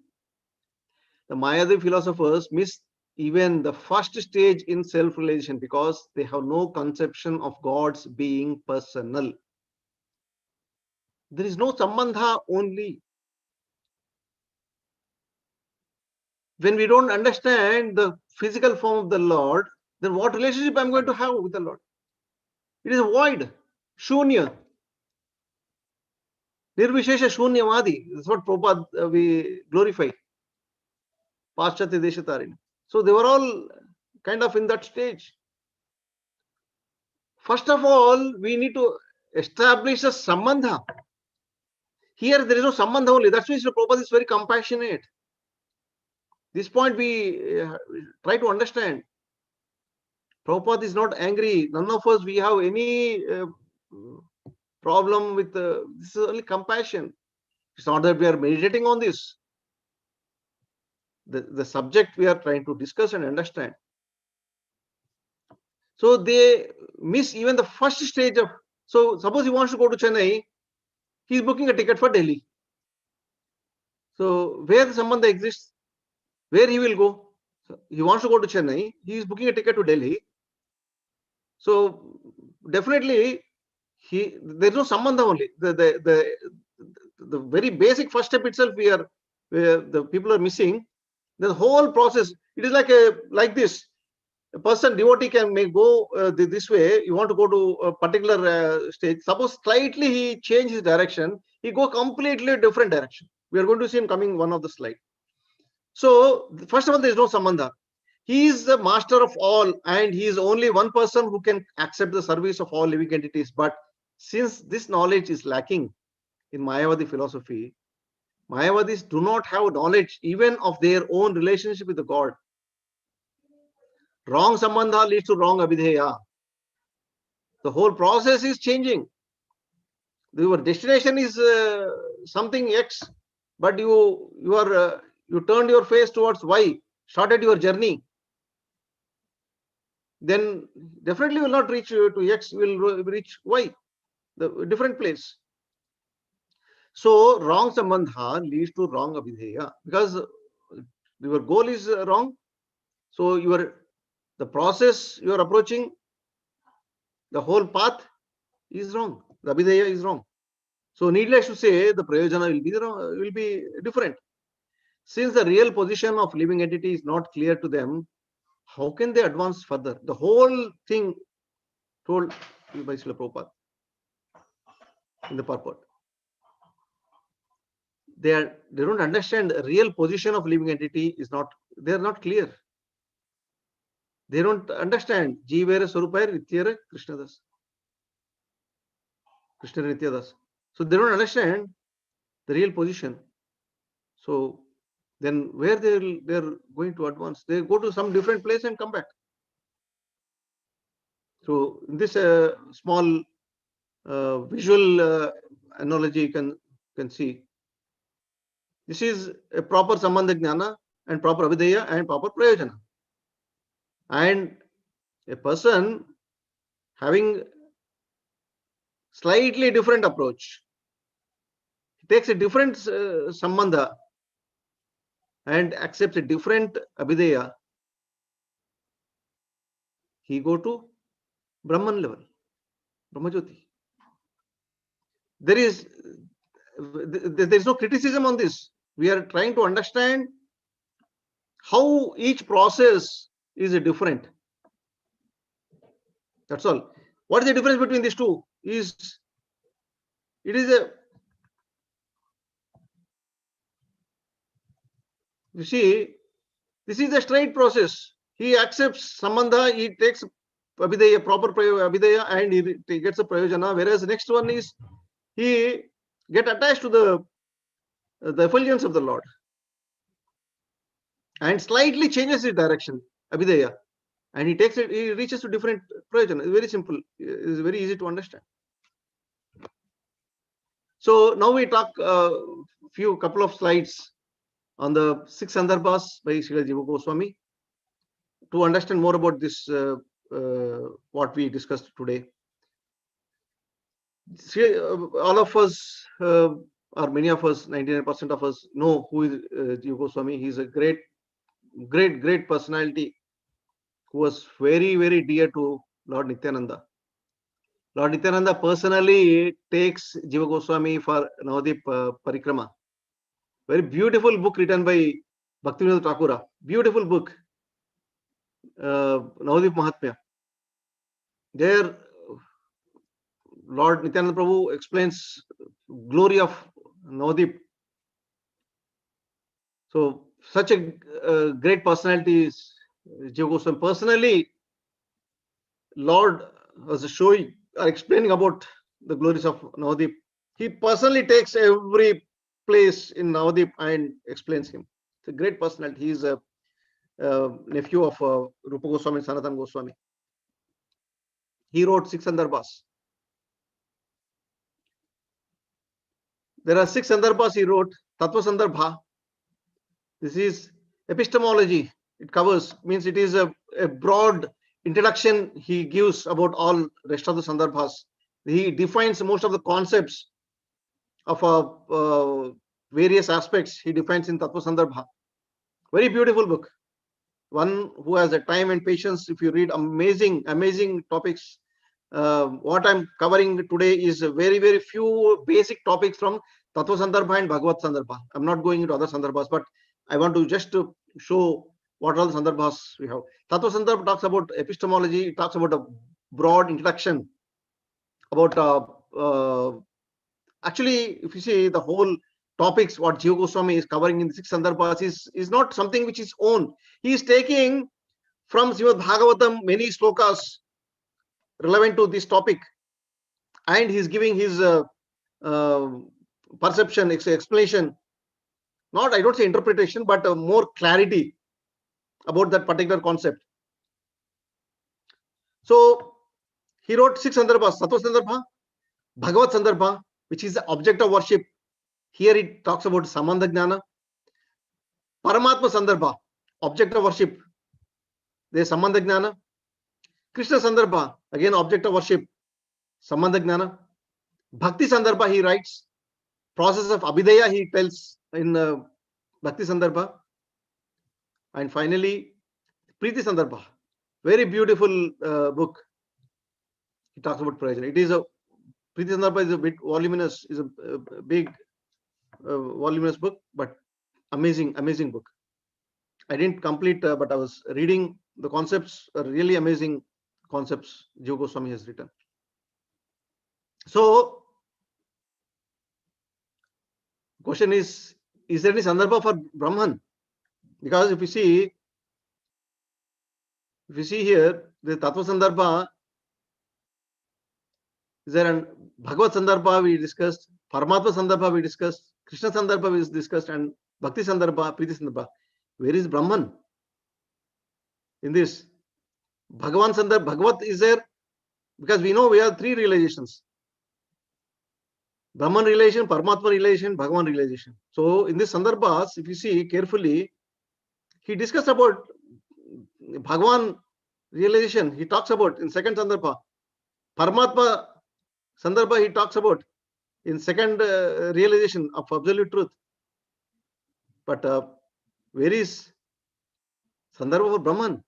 The Mayavadi philosophers miss even the first stage in self-realization because they have no conception of God's being personal. There is no sambandha only. When we don't understand the physical form of the Lord, then what relationship I'm going to have with the Lord? It is void, shunya. Nirvishesha shunyavadi. That's what Prabhupada we glorify. Paschatya Deshatarin. So they were all kind of in that stage. First of all, we need to establish a sambandha. Here there is no sambandha only. That's why Srila Prabhupada is very compassionate. This point we try to understand. Prabhupada is not angry. None of us, we have any problem with this is only compassion. It's not that we are meditating on this. The subject we are trying to discuss and understand. So they miss even the first stage of, so suppose he wants to go to Chennai, he's booking a ticket for Delhi. So where the sambandha exists, where he will go. So he wants to go to Chennai, he is booking a ticket to Delhi. So definitely there's no sambandha only. The very basic first step itself the people are missing. The whole process, it is like this. A person, devotee may go this way. You want to go to a particular stage. Suppose slightly he change his direction, he go completely different direction. We are going to see in coming one of the slide. So first of all, there is no sambandha. He is the master of all, and he is only one person who can accept the service of all living entities. But since this knowledge is lacking in Mayavadi philosophy, Mayavadis do not have knowledge even of their own relationship with the God. Wrong sambandha leads to wrong abhideya. The whole process is changing. Your destination is something X, but you turned your face towards Y, started your journey. then definitely will not reach to X, will reach Y, the different place. So wrong sambandha leads to wrong abhideya, because your goal is wrong. So the process you are approaching, the whole path is wrong. The abhideya is wrong. So needless to say, the prayojana will be different. Since the real position of living entity is not clear to them, how can they advance further? The whole thing told by Srila Prabhupada in the purport. They don't understand the real position of living entity is not, they are not clear. They don't understand Jivera Swarupayar Nityara Krishnadas. Krishna Nityadas. So they don't understand the real position. So then where they're going to advance? They go to some different place and come back. So in this small visual analogy you can see. This is a proper Sambandha Jnana and proper Abhideya and proper Prayojana. And a person having slightly different approach, he takes a different Sambandha and accepts a different Abhideya, he go to Brahman level, Brahmajyoti. There is no criticism on this. We are trying to understand how each process is different. That's all. What is the difference between these two? You see, this is a straight process. He accepts Sambandha, he takes Abhideya, proper Abhideya, and he gets a Prayojana, whereas the next one is he get attached to the effulgence of the Lord and slightly changes his direction, Abhideya, and he reaches to different Prayojana. It's very simple. It's very easy to understand. So now we talk couple of slides on the 6 Sandarbhas by Srila Jiva Goswami to understand more about this, what we discussed today. All of us, or many of us, 99% of us know who is Jiva Goswami. He's a great personality who was very, very dear to Lord Nityananda. Lord Nityananda personally takes Jiva Goswami for Navadip Parikrama. Very beautiful book written by Bhaktivinoda Thakura. Beautiful book, Navadip Mahatmya. There, Lord Nityananda Prabhu explains glory of Navadip. So, such a great personality is Jiva Goswami. Personally, Lord was showing or explaining about the glories of Navadip. He personally takes every place in Navadip and explains him. It's a great personality. He is a nephew of Rupa Goswami and Sanatana Goswami. He wrote 6 Sandarbhas. There are 6 Sandarbhas he wrote. Tattva Sandarbha. This is epistemology. It covers, means it is a broad introduction he gives about all rest of the Sandarbhas. He defines most of the concepts of various aspects. He defines in Tattva Sandarbha. Very beautiful book. One who has a time and patience, if you read, amazing topics. What I'm covering today is very, very few basic topics from Tattva Sandarbha and Bhagavad Sandarbha. I'm not going into other Sandarbhas, but I want to just show what all the Sandarbhas we have. Tattva Sandarbha talks about epistemology. It talks about a broad introduction about actually, if you see the whole topics what Jiva Goswami is covering in the 6 Sandarbhas is not something which is own. He is taking from Srimad Bhagavatam many slokas relevant to this topic, and he is giving his perception, explanation. Not, I don't say interpretation, but more clarity about that particular concept. So he wrote 6 Sandarbhas: Tattva Sandarbha, Bhagavad Sandarbha, which is the object of worship. Here it talks about Sambandha Jnana. Paramatma Sandarbha, object of worship. There is Sambandha Jnana. Krishna Sandarbha, again object of worship, Sambandha Jnana. Bhakti Sandarbha, he writes, process of Abhidaya, he tells in Bhakti Sandarbha. And finally, Preeti Sandarbha, very beautiful book. He talks about prayers. It is a Preeti Sandarbha is a bit voluminous, is a big voluminous book, but amazing book. I didn't complete, but I was reading the concepts, really amazing concepts Jiva Goswami has written. So, question is there any Sandarbha for Brahman? Because if you see here, the Tattva Sandarbha is there, and Bhagavad Sandarbha we discussed, Paramatma Sandarbha we discussed, Krishna Sandarbha we discussed, and Bhakti Sandarbha, Preeti Sandarbha. Where is Brahman in this? Bhagavan Sandarbha, Bhagavat is there, because we know we have three realizations: Brahman realization, Paramatma realization, Bhagavan realization. So in this Sandarbhas, if you see carefully, he discussed about Bhagavan realization. He talks about in second Sandarbha. Paramatma Sandarbha, he talks about in second realization of absolute truth. But where is Sandarbha for Brahman?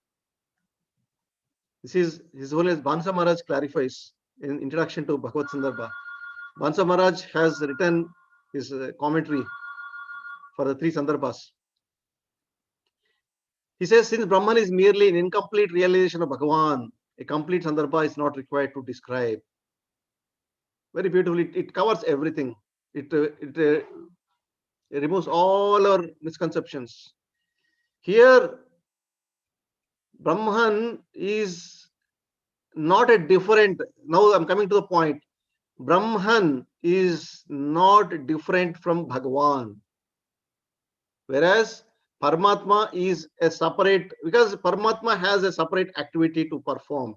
This is His Holiness Bhansa Maharaj clarifies in introduction to Bhagavad Sandarbha. Bhansa Maharaj has written his commentary for the three Sandarbhas. He says, since Brahman is merely an incomplete realization of Bhagavan, a complete Sandarbha is not required to describe. Very beautifully, it covers everything. It removes all our misconceptions. Here, Brahman is not a different. Now I'm coming to the point. Brahman is not different from Bhagavan. Whereas Paramatma is a separate, because Paramatma has a separate activity to perform.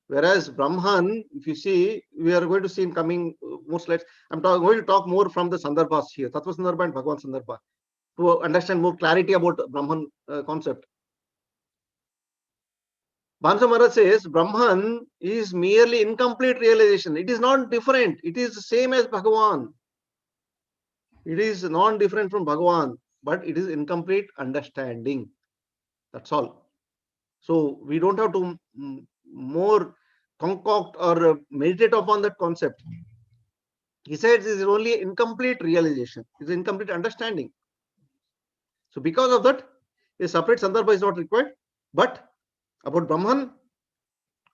Whereas Brahman, if you see, we are going to see in coming more slides. I'm going to talk more from the Sandarbhas here, Tattva Sandarbha and Bhagavan Sandarbha, to understand more clarity about Brahman concept. Bhansa Maharaj says Brahman is merely incomplete realization. It is not different. It is the same as Bhagavan. It is non-different from Bhagavan, but it is incomplete understanding. That's all. So we don't have to more concoct or meditate upon that concept. He says it is only incomplete realization. It's incomplete understanding. So because of that, a separate Sandarbha is not required. But about Brahman,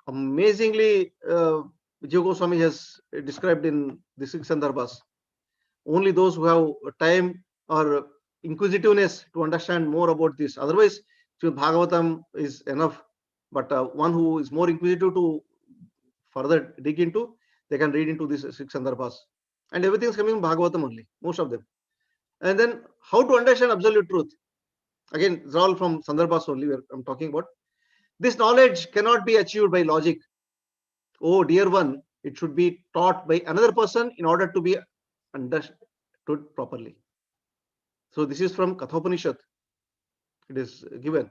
amazingly, Jiva Goswami has described in the six Sandarbhas. Only those who have time or inquisitiveness to understand more about this. Otherwise, Bhagavatam is enough. But one who is more inquisitive to further dig into, they can read into these six Sandarbhas. And everything is coming from Bhagavatam only, most of them. And then how to understand absolute truth? Again, it's all from Sandarbhas only I'm talking about. This knowledge cannot be achieved by logic. Oh, dear one, it should be taught by another person in order to be understood properly. So this is from Kathopanishad. It is given.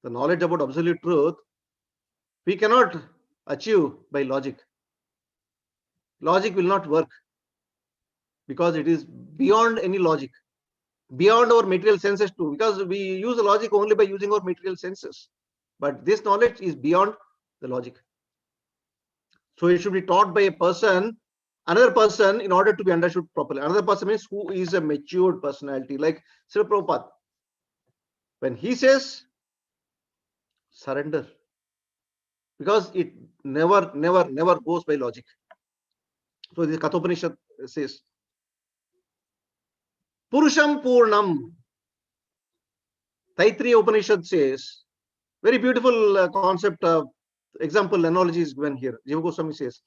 The knowledge about absolute truth, we cannot achieve by logic. Logic will not work because it is beyond any logic, beyond our material senses too, because we use the logic only by using our material senses. But this knowledge is beyond the logic. So it should be taught by a person, another person, in order to be understood properly. Another person means who is a matured personality, like Srila Prabhupada. When he says surrender, because it never goes by logic. So the Kathopanishad says, Purusham Purnam. Taittiriya Upanishad says, very beautiful concept, example, analogy is given here. Jiva Goswami says,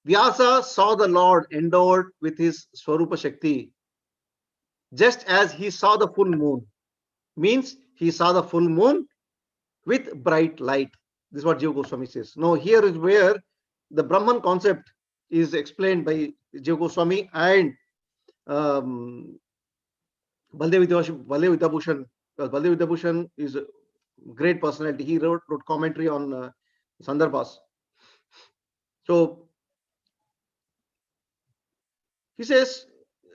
Vyasa saw the Lord endowed with his Swarupa Shakti, just as he saw the full moon. Means he saw the full moon with bright light. This is what Jiva Goswami says. Now here is where the Brahman concept is explained by Jiva Goswami and Baldev Vidyabhushan. Baldev Vidyabhushan is a great personality. He wrote commentary on Sandarbhas. So he says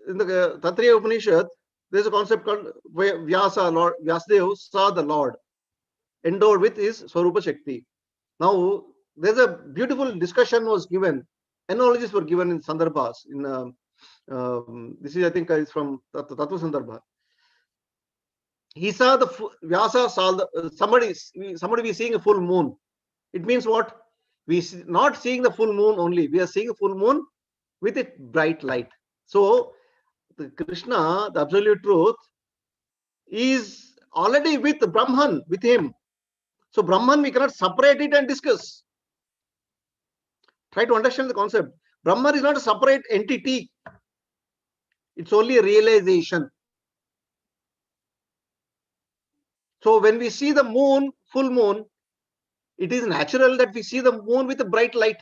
in the Tattreya Upanishad, there is a concept called Vyasa, Lord Vyasadeva saw the Lord endowed with his Swarupa Shakti. Now there's a beautiful discussion was given, analogies were given in Sandarbhas. In this is I think is from Tattva Sandarbha. He saw the Vyasa saw the, somebody we seeing a full moon. It means what? We not seeing the full moon only. We are seeing a full moon with a bright light. So the Krishna, the absolute truth, is already with Brahman, with him. So Brahman, we cannot separate it and discuss. Try to understand the concept. Brahman is not a separate entity. It's only a realization. So when we see the moon, full moon, it is natural that we see the moon with a bright light.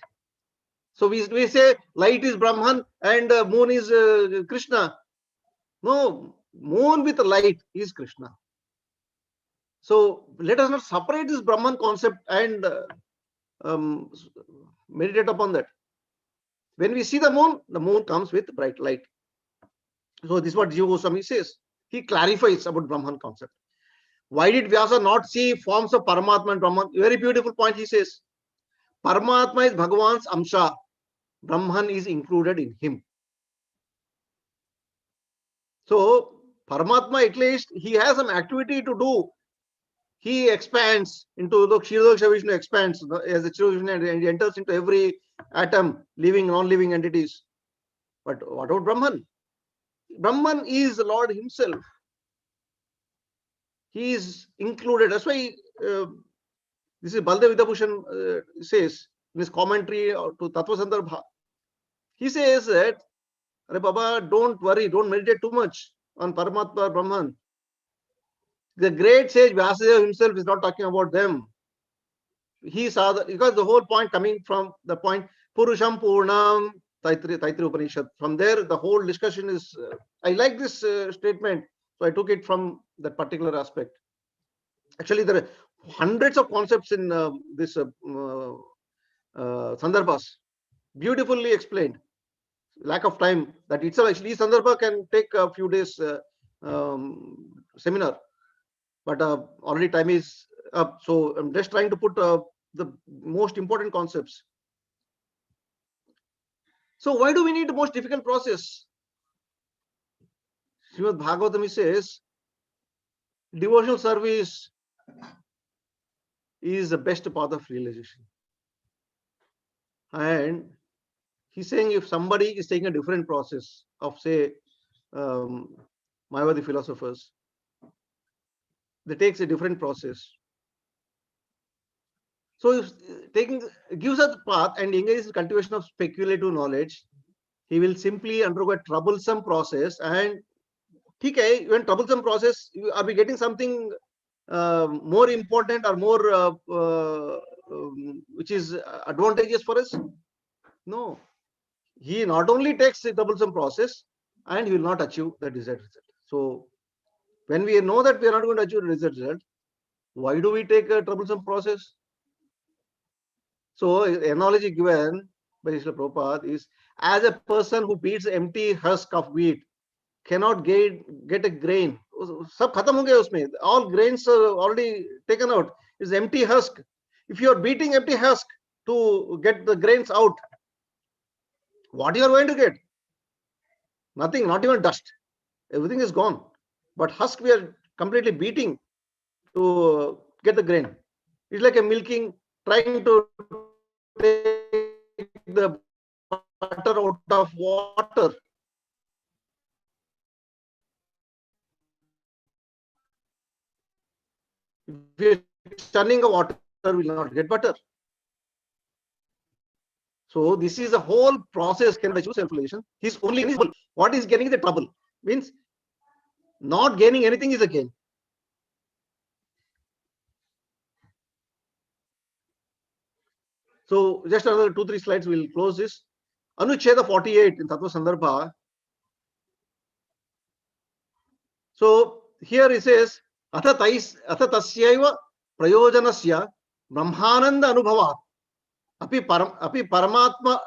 So we say light is Brahman and moon is Krishna. No, moon with light is Krishna. So let us not separate this Brahman concept and meditate upon that. When we see the moon comes with bright light. So this is what Jiva Goswami says. He clarifies about Brahman concept. Why did Vyasa not see forms of Paramatma and Brahman? Very beautiful point he says. Paramatma is Bhagavan's Amsha. Brahman is included in him. So Paramatma, at least, he has some activity to do. He expands into the Kshirodakasha Vishnu expands as a Kshirodakasha and he enters into every atom, living, non-living entities. But what about Brahman? Brahman is the Lord himself. He is included. That's why this is Baldev Vidabhushan says in his commentary to Tattva Sandarbha. He says that, Arey Baba, don't worry, don't meditate too much on Paramatma or Brahman. The great sage Vyasadeva himself is not talking about them. He saw that because the whole point coming from the point Purusham Purnam Taittiriya Upanishad. From there, the whole discussion is. I like this statement, so I took it from that particular aspect. Actually, there are hundreds of concepts in this Sandarbhas, beautifully explained. Lack of time that itself actually Sandarbha can take a few days seminar, but already time is up. So I'm just trying to put the most important concepts. So why do we need the most difficult process? Srimad Bhagavatam says devotional service is the best path of realization. And he's saying if somebody is taking a different process of, say, Mayavadi philosophers, they takes a different process. So if gives us the path and engages in cultivation of speculative knowledge, he will simply undergo a troublesome process. And okay, when troublesome process, are we getting something more important or more which is advantageous for us? No. He not only takes the troublesome process and he will not achieve the desired result. So when we know that we are not going to achieve the desired result, why do we take a troublesome process? So analogy given by Srila Prabhupada is as a person who beats empty husk of wheat cannot get a grain. Sab khatam ho gaya usme. All grains are already taken out. It's empty husk. If you are beating empty husk to get the grains out, what you are going to get? Nothing, not even dust. Everything is gone. But husk we are completely beating to get the grain. It's like a milking, trying to take the butter out of water. If you're churning the water, will not get butter. So this is a whole process can achieve self-realization. He's only in his trouble. What is getting the trouble? Means not gaining anything is a gain. So just another 2-3 slides, we'll close this. Anucheda 48 in Tattva Sandarbha. So here it says, Atha tasyaiva prayojanasya brahmananda anubhavat Api paramatvam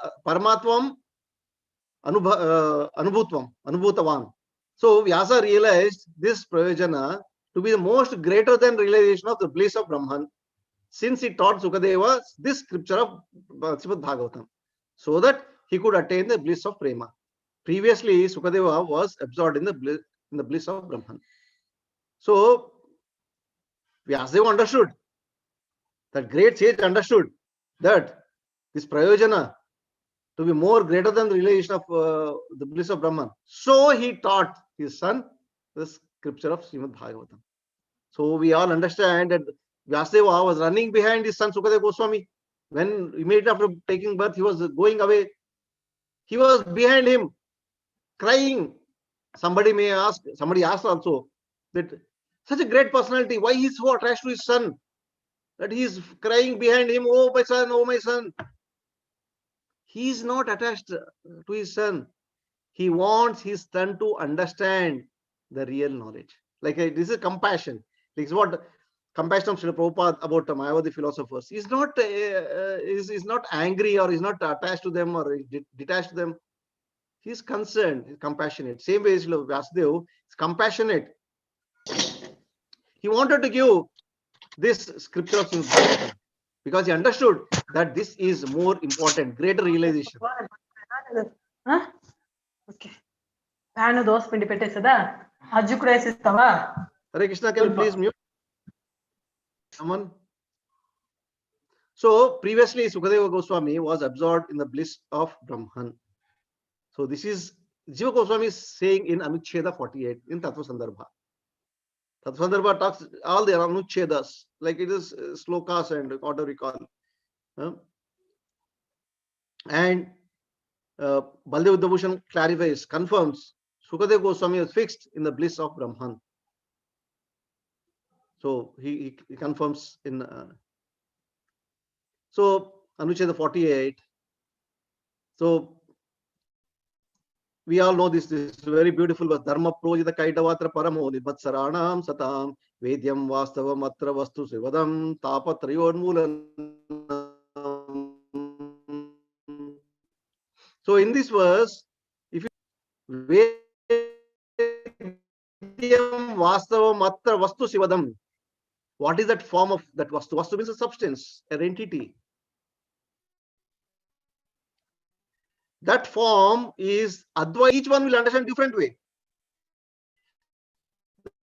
anubhutavan. So Vyasa realized this prayojana to be the most greater than realization of the bliss of Brahman, since he taught Sukadeva this scripture of Srimad Bhagavatam, so that he could attain the bliss of Prema. Previously, Sukadeva was absorbed in the bliss of Brahman. So Vyasadeva understood, that great sage understood that this prayojana to be more greater than the realization of the bliss of Brahman. So he taught his son the scripture of Srimad Bhagavatam. So we all understand that Vyasadeva was running behind his son Sukadeva Goswami. When immediately after taking birth, he was going away. He was behind him, crying. Somebody asked also that such a great personality, why he is so attached to his son, that he is crying behind him, oh my son, oh my son. He is not attached to his son. He wants his son to understand the real knowledge. Like this is compassion. This is what compassion of Srila Prabhupada about Mayavadi philosophers. He's not angry, or he's not attached to them, or detached to them. He's concerned, he's compassionate. Same way Srila Vyasadeva is compassionate. He wanted to give this scripture of Bhagavatam because he understood that this is more important, greater realization. Okay. Hare Krishna, can you please mute? Someone. So previously Sukadeva Goswami was absorbed in the bliss of Brahman. So this is Jiva Goswami is saying in Anucheda 48 in Tattva Sandarbha. Tattva Sandarbha talks all the Anuchedas, like it is slokas and whatever we call. And Baldev Uddhabhushan clarifies, confirms Sukadeva Goswami was fixed in the bliss of Brahman. So he confirms in so Anucheda 48. So we all know this is very beautiful, but Dharma Projita Kaitavatra Paramo Nibhatsaranam Satam Vedyam Vastavam Atra Vastu Sivadam Tapatrayon Mulanam. So in this verse, if you Vedyam Vastavam Atra Vastu Sivadam, what is that form of that Vastu? Vastu means a substance, an entity. That form is Advaita. Each one will understand different way.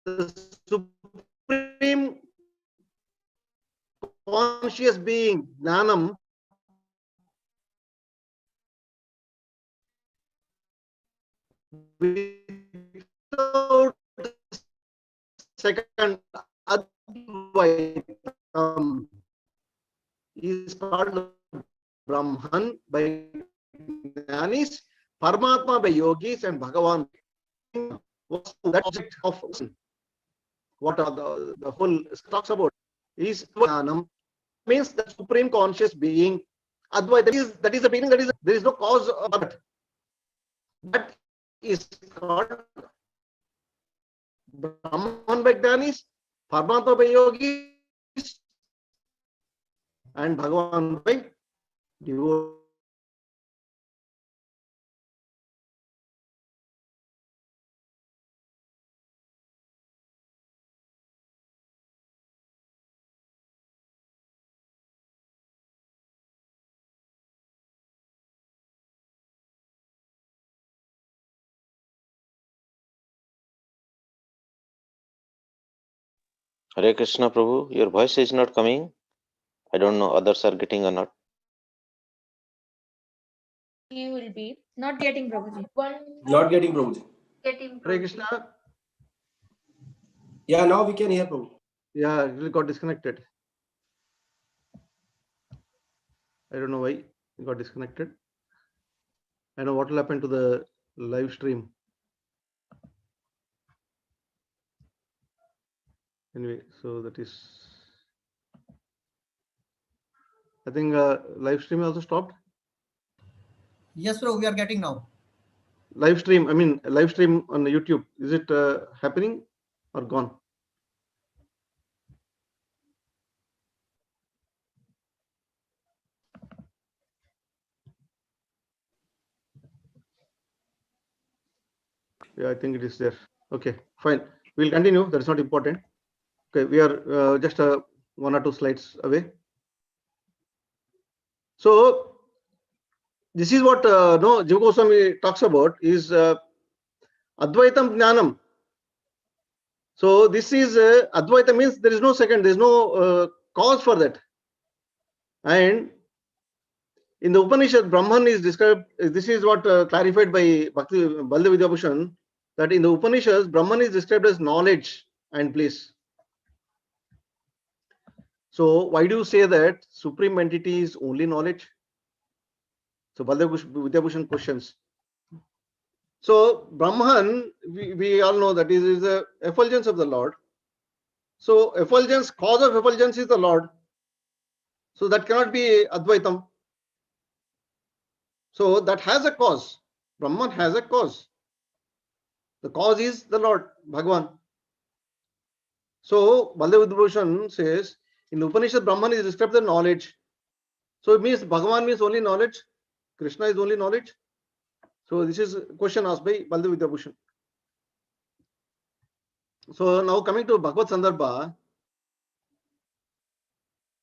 The supreme conscious being, Jnanam, without second Advaitam, is called Brahman by Jnanis, Paramatma by Yogis, and Bhagavan. That object of what the whole talks about is Jnanam, means the supreme conscious being. Advaita that is the beginning. There is no cause of that. That is called Brahman by Jnanis, Paramatma by Yogis, and Bhagavan by devotees. Hare Krishna Prabhu, your voice is not coming. I don't know others are getting or not. You will be not getting Prabhuji. Not getting Prabhuji. Getting Hare Prabhuji. Krishna. Yeah, now we can hear Prabhu. Yeah, it got disconnected. I don't know why it got disconnected. I know what will happen to the live stream. Anyway, so that is, I think live stream also stopped. Yes, bro, we are getting now. Live stream, I mean live stream on YouTube. Is it happening or gone? Yeah, I think it is there. Okay, fine. We'll continue. That's not important. Okay, we are just 1 or 2 slides away. So this is what no Jiva Goswami talks about is Advaitam Jnanam. So this is Advaita means there is no second, there is no cause for that. And in the Upanishad, Brahman is described. This is what clarified by Bhakti Baldev Vidyabhushan, that in the Upanishads, Brahman is described as knowledge and bliss. So why do you say that supreme entity is only knowledge? So Baldev Vidyabhushan questions. So Brahman, we all know that is the effulgence of the Lord. So effulgence, cause of effulgence is the Lord. So that cannot be Advaitam. So that has a cause. Brahman has a cause. The cause is the Lord, Bhagavan. So Baldev Vidyabhushan says in the Upanishad, Brahman is described as knowledge. So it means Bhagavan means only knowledge. Krishna is only knowledge. So this is a question asked by Baldev Vidyabhushan. So now coming to Bhagavad Sandarbha,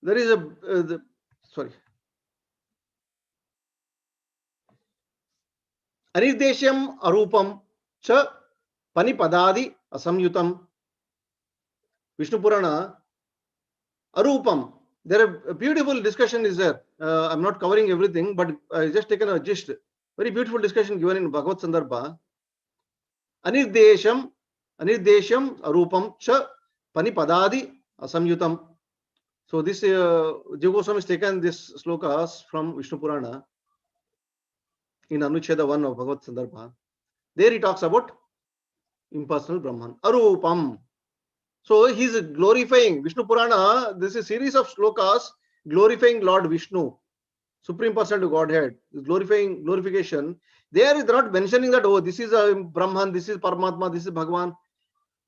there is a sorry. Anirdeshyam arupam cha panipadadi asamyutam. Vishnu Purana, arupam. There a beautiful discussion is there. I'm not covering everything, but I just taken a gist. Very beautiful discussion given in Bhagavad Sandarbha. Anirdeshyam arupam cha panipadadi asamyutam. So this Jiva Goswami has taken this slokas from Vishnu Purana in Anucheda 1 of Bhagavad Sandarbha. There he talks about impersonal Brahman, Arupam. So he's glorifying Vishnu Purana. This is a series of slokas glorifying Lord Vishnu, Supreme Personality Godhead, glorification. There is not mentioning that, oh, this is a Brahman, this is Paramatma, this is Bhagavan.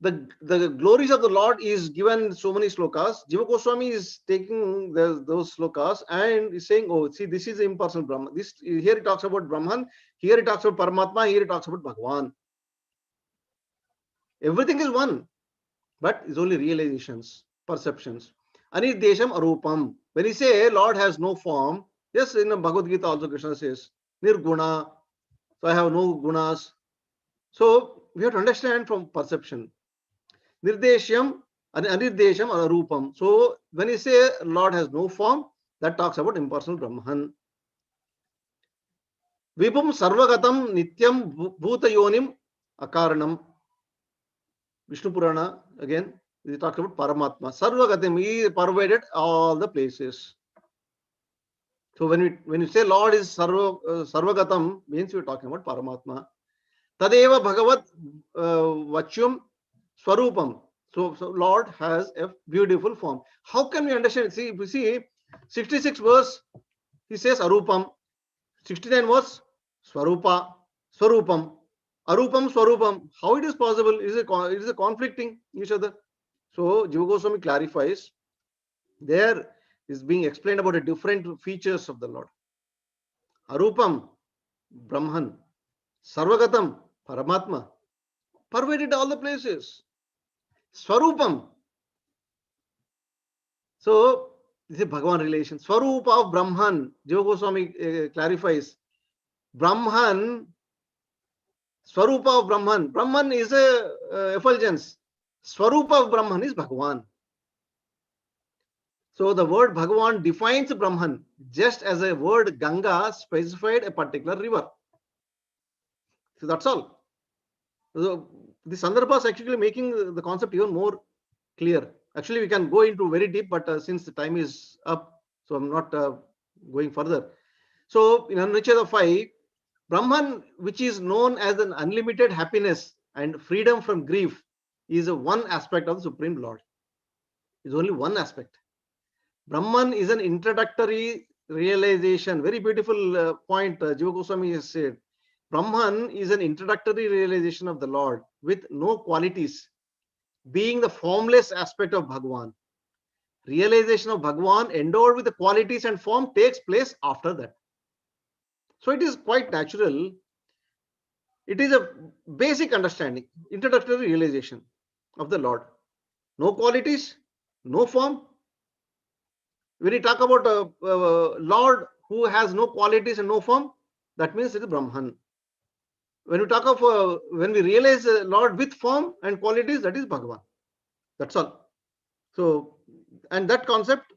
The glories of the Lord is given in so many slokas. Jiva Goswami is taking those slokas and is saying, oh, see, this is impersonal Brahman. This here it talks about Brahman, here it talks about Paramatma, here it talks about Bhagavan. Everything is one, but it's only realizations, perceptions. Anirdesham arupam. When he say Lord has no form, yes, in the Bhagavad Gita also Krishna says nirguna. So I have no gunas. So we have to understand from perception. Nirdeshyam and Anirdesham or Arupam. So when you say Lord has no form, that talks about impersonal Brahman. Vibhum Sarvagatam Nityam Bhutayonim Akaranam. Vishnu Purana again, it talks about Paramatma. Sarvagatam, he pervaded all the places. So when you say Lord is Sarvagatam, means we're talking about Paramatma. Tadeva Bhagavat Vachyum Swarupam. So Lord has a beautiful form. How can we understand it? See, if you see 66 verse, he says Arupam. 69 verse, Swarupam. Arupam, Swarupam. How it is possible? It is a conflicting each other. So Jiva Goswami clarifies. There is being explained about the different features of the Lord. Arupam, Brahman. Sarvagatam, Paramatma. Pervaded all the places. Swarupam. So this is Bhagavan relation. Swarupa of Brahman. Jiva Goswami clarifies. Brahman, Swarupa of Brahman. Brahman is a effulgence. Swarupa of Brahman is Bhagavan. So the word Bhagavan defines Brahman just as a word Ganga specified a particular river. So that's all. So the Sandarbha is actually making the concept even more clear. Actually, we can go into very deep, but since the time is up, so I'm not going further. So in Anucheda 5, Brahman, which is known as an unlimited happiness and freedom from grief, is one aspect of the Supreme Lord. Is only one aspect. Brahman is an introductory realization. Very beautiful point Jiva Goswami has said. Brahman is an introductory realization of the Lord with no qualities, being the formless aspect of Bhagavan. Realization of Bhagavan endowed with the qualities and form takes place after that. So it is quite natural It is a basic understanding, introductory realization of the Lord. No qualities, no form. When you talk about a Lord who has no qualities and no form, that means it is Brahman. When we talk of when we realize Lord with form and qualities, that is Bhagavan. That's all. So, and that concept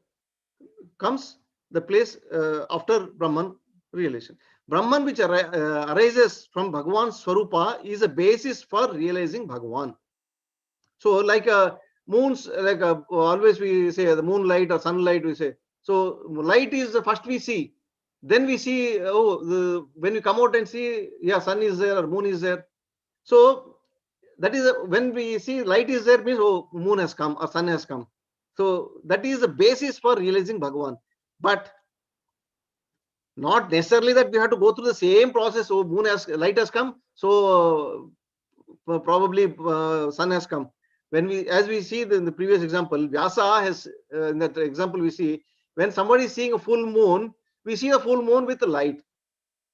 comes the place after Brahman realization. Brahman, which arises from Bhagavan's Swarupa, is a basis for realizing Bhagavan. So, like moons, like always we say the moonlight or sunlight, we say. So, light is the first we see. Then we see, when we come out and see, yeah, sun is there or moon is there. So, that is when we see light is there, means, oh, moon has come or sun has come. So, that is the basis for realizing Bhagavan. But not necessarily that we have to go through the same process. So, light has come. So, probably sun has come. When we, as we see in the previous example, Vyasa has, in that example we see, when somebody is seeing a full moon, we see a full moon with light,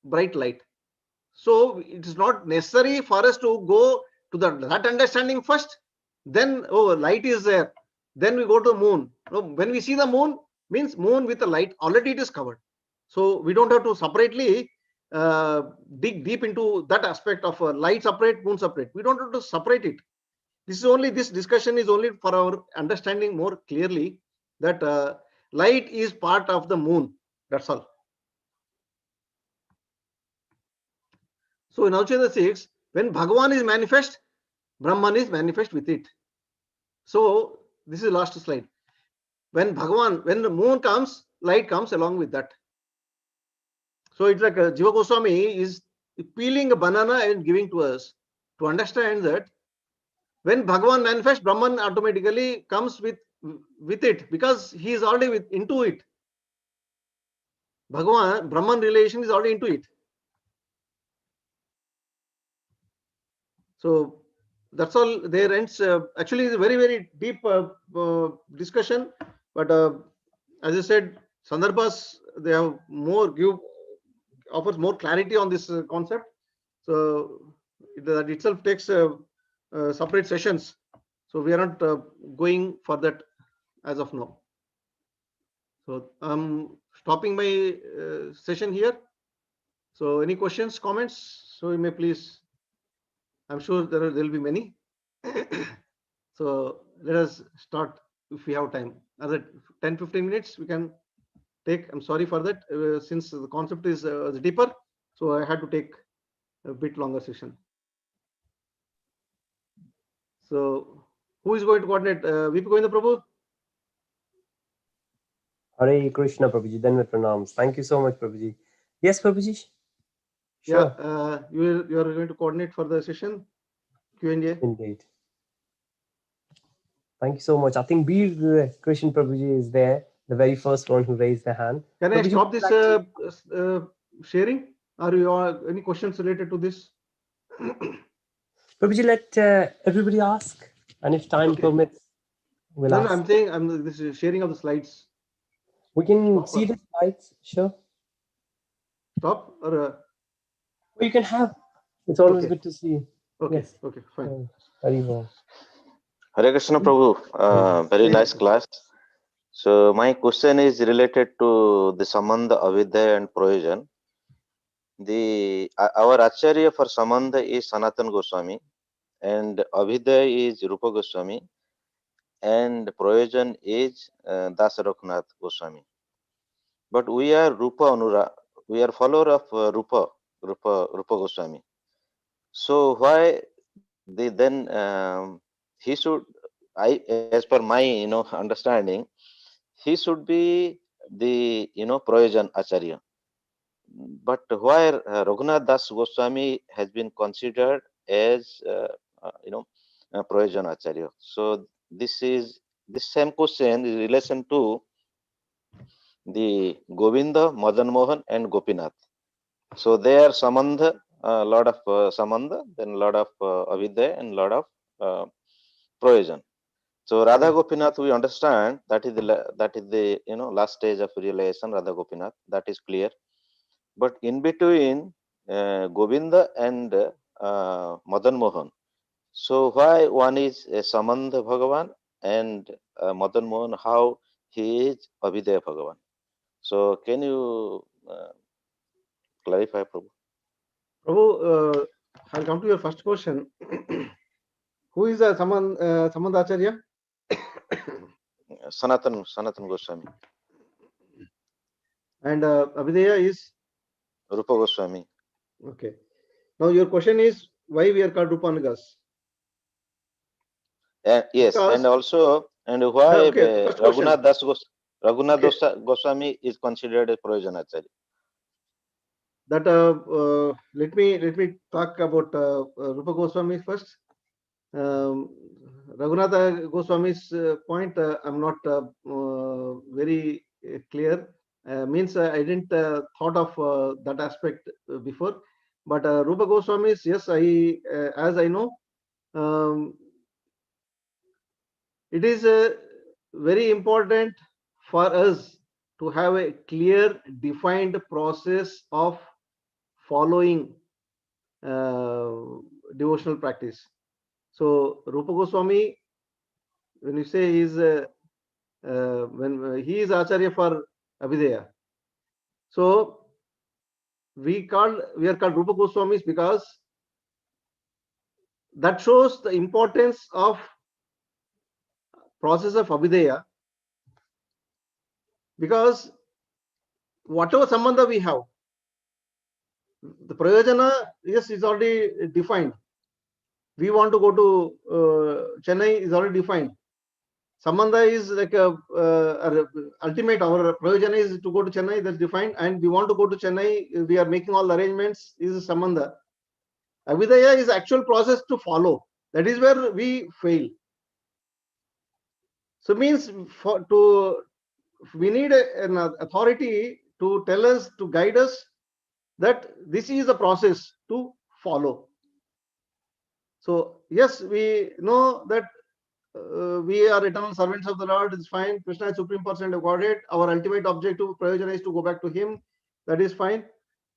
bright light. So it is not necessary for us to go to that understanding first, then, oh, light is there, then we go to moon. No, when we see the moon, means moon with the light, already it is covered. So we don't have to separately dig deep into that aspect of light separate, moon separate. We don't have to separate it. This discussion is only for our understanding more clearly that light is part of the moon. That's all. So in Avcheda 6, when Bhagavan is manifest, Brahman is manifest with it. So this is last slide. When the moon comes, light comes along with that. So it's like Jiva Goswami is peeling a banana and giving to us to understand that when Bhagavan manifests, Brahman automatically comes with it, because he is already into it. Brahman relation is already into it. So that's all. There ends. Actually, it's a very, very deep discussion. But as I said, Sandarbhas, they have offers more clarity on this concept. So that itself takes separate sessions. So we are not going for that as of now. So I'm stopping my session here. So any questions, comments? So you may please. I'm sure there will be many. So let us start if we have time. Another 10-15 minutes we can take. I'm sorry for that, since the concept is deeper, so I had to take a bit longer session. So who is going to coordinate? VP Govinda Prabhu? Hare Krishna, Prabhuji. Then with pranams. Thank you so much, Prabhuji. Yes, Prabhuji. Sure. Yeah, you are going to coordinate for the session Q&A. Indeed. Thank you so much. I think Bir Krishna Prabhuji is there, the very first one who raised the hand. Can I Prabhuji, stop would this you like to- sharing? Are you any questions related to this? Prabhuji, let everybody ask, and if time Okay. permits, we'll No, ask. I'm saying this is sharing of the slides. We can Stop see or- the slides, sure. Stop or Or you can have. It's always okay. good to see. Okay, Yes. okay, fine. Very well. Hare Krishna Prabhu, very nice class. So my question is related to the Sambandha, Avidya and Prayojan. Our Acharya for Sambandha is Sanatana Goswami, and Avidya is Rupa Goswami, and Prayojan is Dasa Raghunath Goswami. But we are we are follower of Rupa Goswami. So why then he should, as per my understanding, he should be the Prayojan Acharya. But where Raghunath Das Goswami has been considered as Prayojan Acharya. So this same question in relation to the Govinda, Madan Mohan and Gopinath. So they are Samandha, lot of Samandha, then lot of Avidya and lot of Prayojan. So Radha Gopinath, we understand that is the last stage of realization. Radha Gopinath, that is clear. But in between Govinda and Madan Mohan. So why one is Samandha Bhagavan and Madan Mohan, how he is Abhidaya Bhagavan? So can you clarify, Prabhu? Prabhu, I'll come to your first question. Who is Samandacharya? Sanatan Goswami, And Abhidaya is? Rupa Goswami. Okay. Now your question is why we are called Rupanugas? Yes, Because- and also, and why Okay, first question. Raghunath Okay. Goswami is considered a Prayojanacharya? That let me talk about Rupa Goswami first. Raghunatha Goswami's point I'm not very clear. Means I didn't thought of that aspect before. But Rupa Goswami's, yes, as I know, it is very important for us to have a clear, defined process of following devotional practice. So Rupa Goswami, when you say he is when he is Acharya for Abhidaya, so we are called Rupa Goswamis because that shows the importance of process of Abhidaya, because whatever sambandha we have, the prayojana, yes, is already defined. We want to go to Chennai is already defined. Sambandha is like a ultimate, our prayojana is to go to Chennai, that's defined, and we want to go to Chennai, we are making all the arrangements, is sambandha. Abhidaya is actual process to follow. That is where we fail. So means we need an authority to tell us, to guide us that this is the process to follow. So yes, we know that we are eternal servants of the Lord, it's fine. Krishna is supreme person of Godhead. Our ultimate objective, prayojana, is to go back to him. That is fine.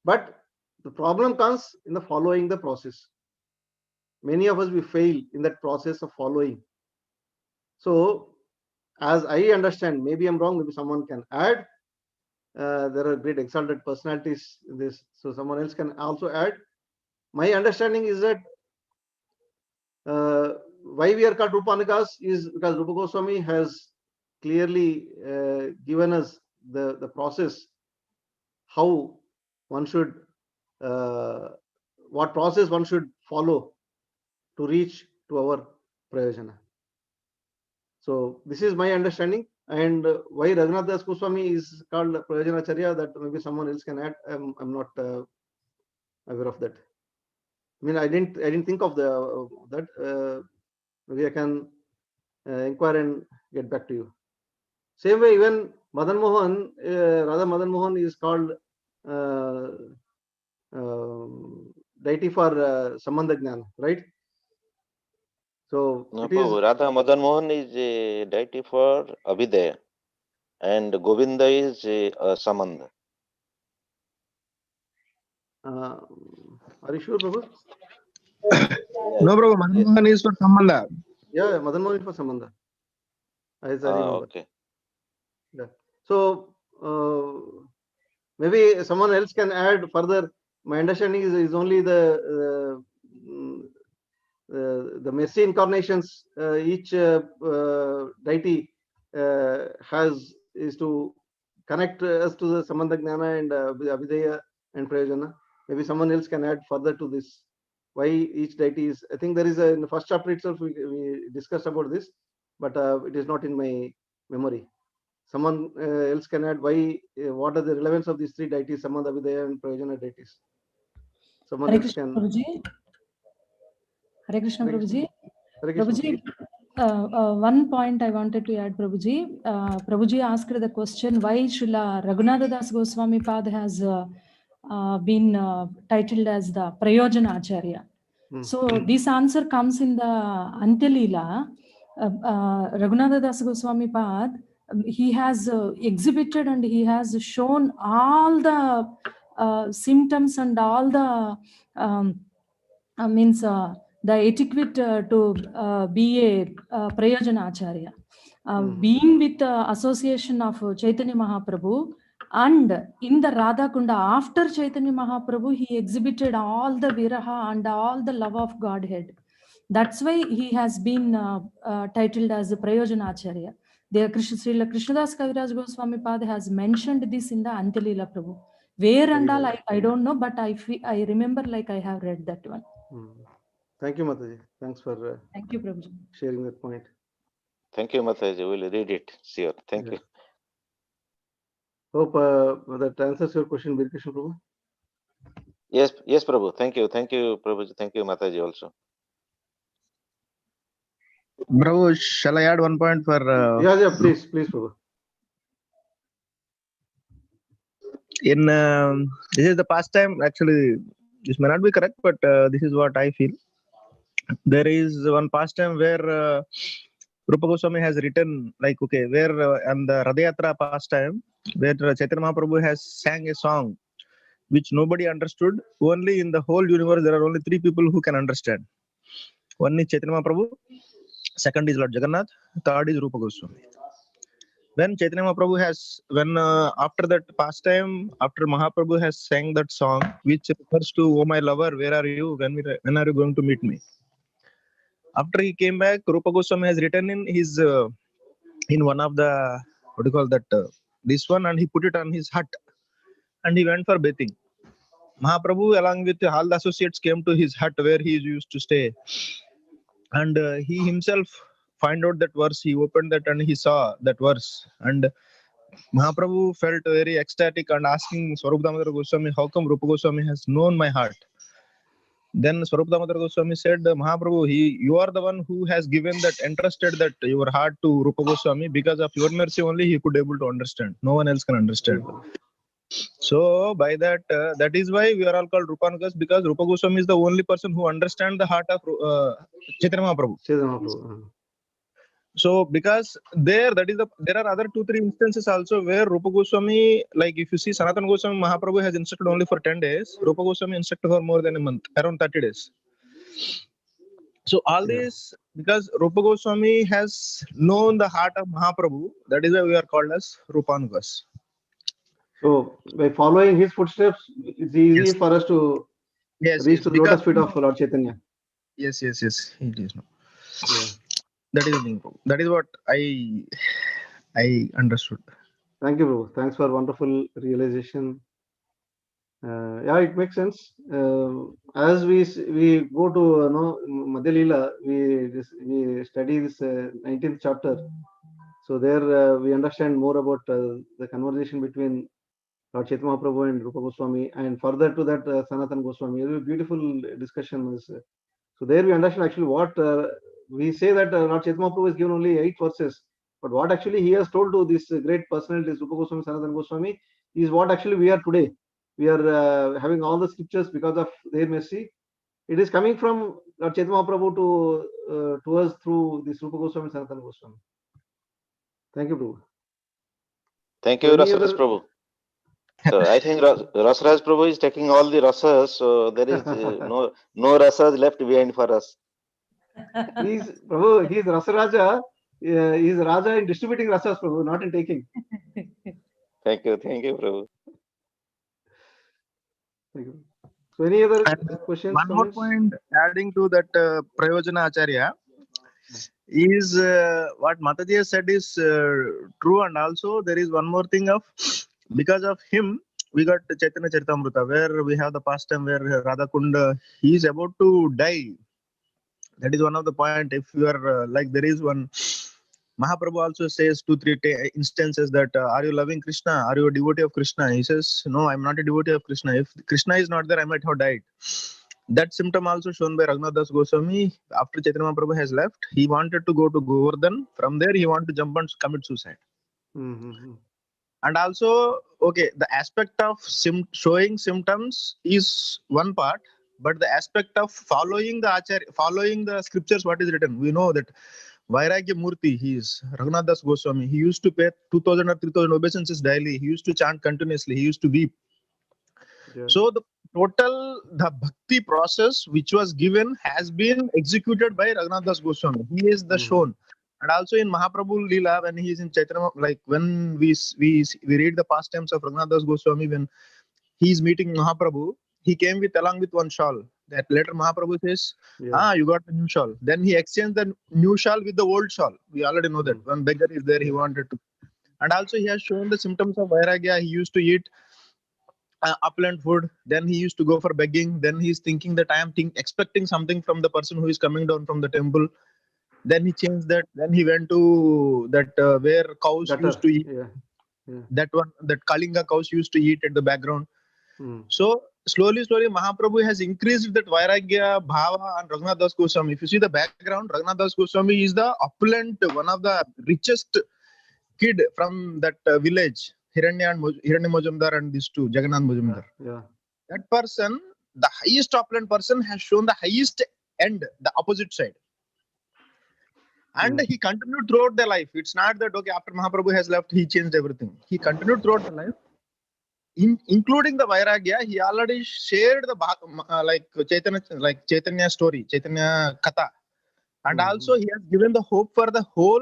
But the problem comes in the following the process. Many of us, we fail in that process of following. So as I understand, maybe I'm wrong, maybe someone can add. There are great exalted personalities in this, so someone else can also add. My understanding is that why we are called Rupanugas is because Rupa Goswami has clearly given us the process, how one should, what process one should follow to reach to our prayojana. So this is my understanding. And why Raghunath Das Goswami is called Prayojanacharya, that maybe someone else can add. I'm not aware of that. I mean, I didn't think of that. Maybe I can inquire and get back to you. Same way, even Madan Mohan, Radha Madan Mohan is called deity for Sambandha Jnana, right? So No, it is Radha Madan Mohan is a deity for Abhidaya, and Govinda is Samandha. are you sure, Prabhu? No, bro. Madan Yes. Mohan is for Sambandha. Yeah, Madan Mohan is for Sambandha, as I remember. Okay. Yeah. So maybe someone else can add further. My understanding is only the mercy incarnations each deity has is to connect us to the Sambandha Jnana and Abhidaya and Prayojana. Maybe someone else can add further to this. Why each deity is? I think there is in the first chapter itself we discussed about this, but it is not in my memory. Someone else can add why, what are the relevance of these three deities, Sambandha, Abhidaya, and Prayojana deities? Someone Hare else Krishna, can. Prabhuji. Hare Krishna, Hare Krishna. Prabhuji. Hare Krishna. Prabhuji, one point I wanted to add, Prabhuji. Prabhuji asked the question why Srila Raghunatha Das Goswami Pad has been titled as the Prayojana Acharya. So this answer comes in the Adilila. Raghunatha Das Goswami Pad, he has exhibited and he has shown all the symptoms and all the means the etiquette to be a Prayojana Acharya. Being with the association of Chaitanya Mahaprabhu, and in the Radha Kunda after Chaitanya Mahaprabhu, he exhibited all the viraha and all the love of Godhead. That's why he has been titled as a Prayojana Acharya. The Srila Krishnadas Kaviraj Goswami Pad has mentioned this in the Adilila Prabhu. Where and all, I don't know, but I remember like I have read that one. Thank you, Mataji. Thanks for Thank you, Prabhuji. sharing that point. Thank you, Mataji. We'll read it. Sure. Thank you. Hope that answers your question, Birkrishna Prabhu. Yes, Prabhu. Thank you, Prabhuji. Thank you, Mataji also. Bravo, shall I add one point for? Yeah, please, Prabhu. In this is the pastime. Actually, this may not be correct, but this is what I feel. There is one pastime where Rupa Goswami has written, like, okay, where on the Radhayatra pastime, where Chaitanya Mahaprabhu has sang a song which nobody understood. Only in the whole universe, there are only 3 people who can understand. One is Chaitanya Mahaprabhu, second is Lord Jagannath, third is Rupa Goswami. When Chaitanya Mahaprabhu has, after that pastime, after Mahaprabhu has sang that song, which refers to, oh my lover, where are you? When are you going to meet me? After he came back, Rupa Goswami has written in his, in one of the, what do you call that, this one, and he put it on his hut, and he went for bathing. Mahaprabhu, along with all the associates, came to his hut where he used to stay, and he himself find out that verse. He opened that and he saw that verse, and Mahaprabhu felt very ecstatic and asking Swarup Damodar Goswami, how come Rupa Goswami has known my heart? Then Swarup Damodar Goswami said, Mahaprabhu, you are the one who has given that, entrusted that your heart to Rupa Goswami. Because of your mercy only he could able to understand. No one else can understand. So by that, that is why we are all called Rupanugas, because Rupa Goswami is the only person who understands the heart of Chaitanya Mahaprabhu. So because there are other 2-3 instances also where Rupa Goswami, like if you see Sanatana Goswami, Mahaprabhu has instructed only for 10 days. Rupa Goswami instructed for more than a month, around 30 days. So all this, because Rupa Goswami has known the heart of Mahaprabhu, that is why we are called as Rupanugas. So by following his footsteps, it's easy for us to reach to the lotus feet of Lord Chaitanya. Yes, it is. Yeah. That is the thing. That is what I understood. Thank you, Prabhu. Thanks for wonderful realization. Yeah, it makes sense. As we go to Adilila, we study this 19th chapter. So there we understand more about the conversation between Lord Chaitanya Mahaprabhu and Rupa Goswami, and further to that Sanatana Goswami. It was a beautiful discussion. So there we understand actually what we say that Lord Chaitanya Mahaprabhu is given only 8 verses, but what actually he has told to these great personalities, Rupa Goswami, Sanatana Goswami, is what actually we are today. We are having all the scriptures because of their mercy. It is coming from Lord Chaitanya Mahaprabhu to us through this Rupa Goswami, Sanatana Goswami. Thank you, Prabhu. Thank you, Rasaraj Prabhu. So I think Rasaraj Prabhu is taking all the rasas, so there is no rasas left behind for us. He's Prabhu, he's Rasaraja. He's Raja in distributing rasas, Prabhu, not in taking. Thank you, Prabhu. Thank you. So any other questions? One more point adding to that Prayojana Acharya is what Mataji has said is true, and also there is one more thing of, because of him we got Chaitanya Caritamrta, where we have the pastime where Radha Kunda, he is about to die. That is one of the point. If you are like, there is one Mahaprabhu also says 2-3 instances that are you loving Krishna? Are you a devotee of Krishna? He says, no, I'm not a devotee of Krishna. If Krishna is not there, I might have died. That symptom also shown by Raghunath Das Goswami. After Chaitanya Mahaprabhu has left, he wanted to go to Govardhan. From there, he wanted to jump and commit suicide. And also, okay, the aspect of showing symptoms is one part, but the aspect of following the scriptures, what is written, we know that Vairagya Murti, he is Raghunath Das Goswami. He used to pay 2,000 or 3,000 obeisances daily. He used to chant continuously. He used to weep. Yeah. So the the bhakti process which was given has been executed by Raghunath Das Goswami. He is the shown. And also in Mahaprabhu Leela, when he is in Chaitanya, like when we read the pastimes of Raghunath Das Goswami, when he is meeting Mahaprabhu, he came with along with one shawl. That later Mahaprabhu says, Yeah. you got the new shawl. Then he exchanged the new shawl with the old shawl. We already know that. When beggar is there, he wanted to. And also he has shown the symptoms of vairagya. He used to eat upland food. Then he used to go for begging. Then he's thinking that I am expecting something from the person who is coming down from the temple. Then he changed that. Then he went to that where cows Gutter. used to eat. Yeah. Yeah. That one, that Kalinga cows used to eat at the background. Mm. So slowly, Mahaprabhu has increased that Vairagya, Bhava, and Raghunath Das Goswami. If you see the background, Raghunath Das Goswami is the opulent, one of the richest kid from that village. Hiranya Majumdar and these two, Jagannath Majumdar. Yeah. That person, the highest opulent person, has shown the highest end, the opposite side. And he continued throughout the life. It's not that, okay, after Mahaprabhu has left, he changed everything. He continued throughout the life. Including the Vairagya, he already shared the Chaitanya story, Chaitanya Katha. And also he has given the hope for the whole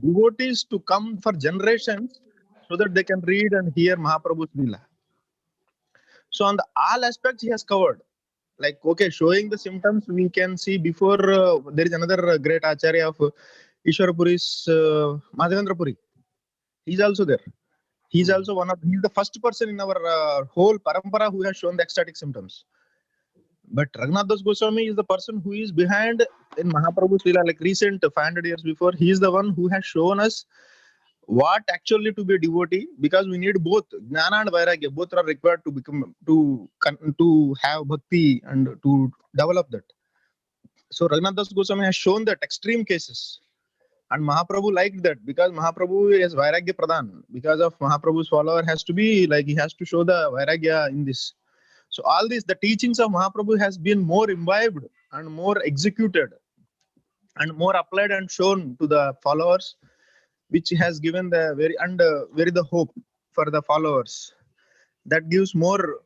devotees to come for generations so that they can read and hear Mahaprabhu's Leela. So on the all aspects he has covered. Like, okay, showing the symptoms we can see before there is another great Acharya of Ishwarapuri's Madhavendra Puri. He's also there. He's also he's the first person in our whole parampara who has shown the ecstatic symptoms. But Raghunath Das Goswami is the person who is behind in Mahaprabhu's Leela, like recent 500 years before. He is the one who has shown us what actually to be a devotee, because we need both Jnana and Vairagya. Both are required to become to have bhakti and to develop that. So Raghunath Das Goswami has shown that extreme cases. And Mahaprabhu liked that because Mahaprabhu is Vairagya Pradhan. Because of Mahaprabhu's follower has to be like he has to show the Vairagya in this. So all this, the teachings of Mahaprabhu has been more imbibed and more executed and more applied and shown to the followers, which has given the very the hope for the followers. That gives more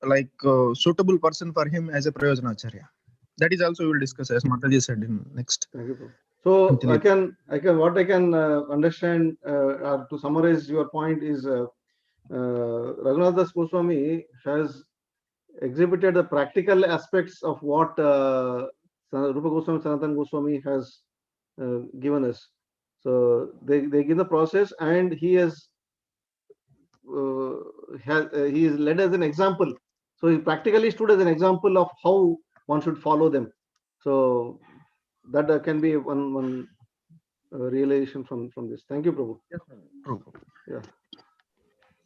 like suitable person for him as a Prayojanacharya. That is also we will discuss as Mataji said in next. Thank you, bro. So I can what I can understand or to summarize your point is Raghunath Das Goswami has exhibited the practical aspects of what Rupa Goswami, Sanatana Goswami has given us. So they give the process, and he has he is led as an example. So he practically stood as an example of how one should follow them. So that can be one realization from this. Thank you, Prabhu. Yes, Prabhu. Yeah.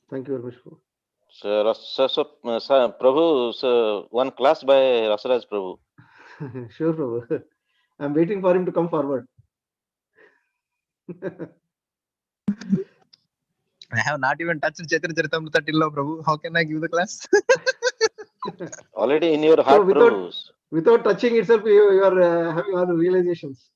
Thank you very much, Prabhu. So, Prabhu, so one class by Rasaraj Prabhu. Sure, Prabhu. I'm waiting for him to come forward. I have not even touched Chaitanya Caritamrta till now, Prabhu. How can I give the class? Already in your So heart, Prabhu. without touching itself, you are having all the realizations.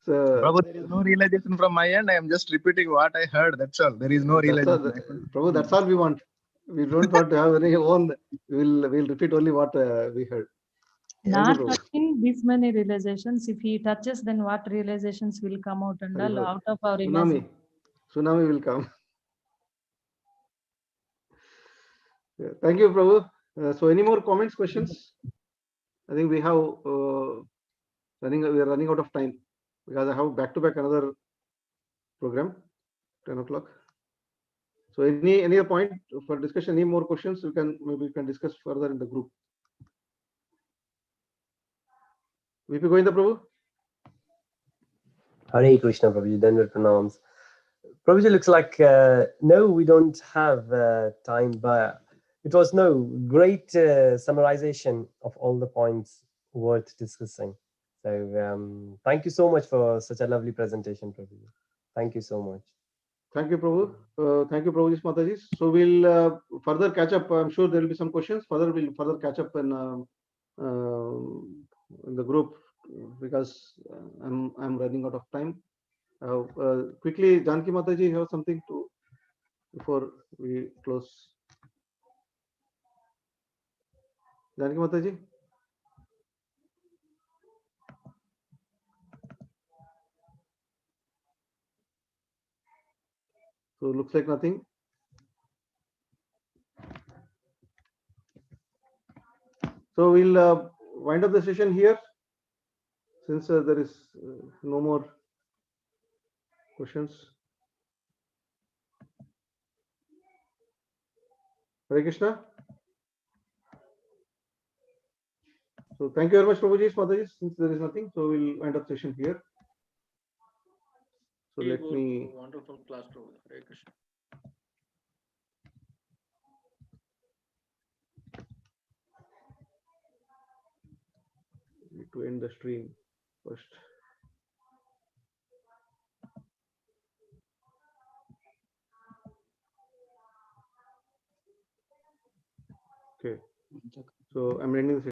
So, Prabhu, there is no realization from my end. I am just repeating what I heard. That's all. There is no realization. Prabhu, that's all we want. We don't want to have any own. We'll repeat only what we heard. Not Prabhu. touching this many realizations. If he touches, then what realizations will come out and all out of our imagination? Tsunami will come. Yeah, thank you, Prabhu. So, any more comments, questions? I think we have we are running out of time because I have back to back another program, 10 o'clock. So, any other point for discussion? Any more questions? Maybe we can discuss further in the group. VP Govinda Prabhu. Hare Krishna, Prabhuji. Then pranams. Prabhuji, looks like no, we don't have time, but it was great summarization of all the points worth discussing. So thank you so much for such a lovely presentation, Prabhuji. Thank you so much. Thank you, Prabhu. Thank you, Prabhuji Mataji. So we'll further catch up. I'm sure there will be some questions. We'll further catch up in the group because I'm running out of time. Quickly, Janki Mataji, you have something to before we close. Janaki Mataji. So looks like nothing. So we'll wind up the session here, since there is no more questions. Hare Krishna. So thank you very much, Prabhuji, Mataji. Since there is nothing, so we'll wind up session here. So let me. Wonderful class, Prabhu. Hare Krishna. To end the stream first. Okay. So I'm ending the session.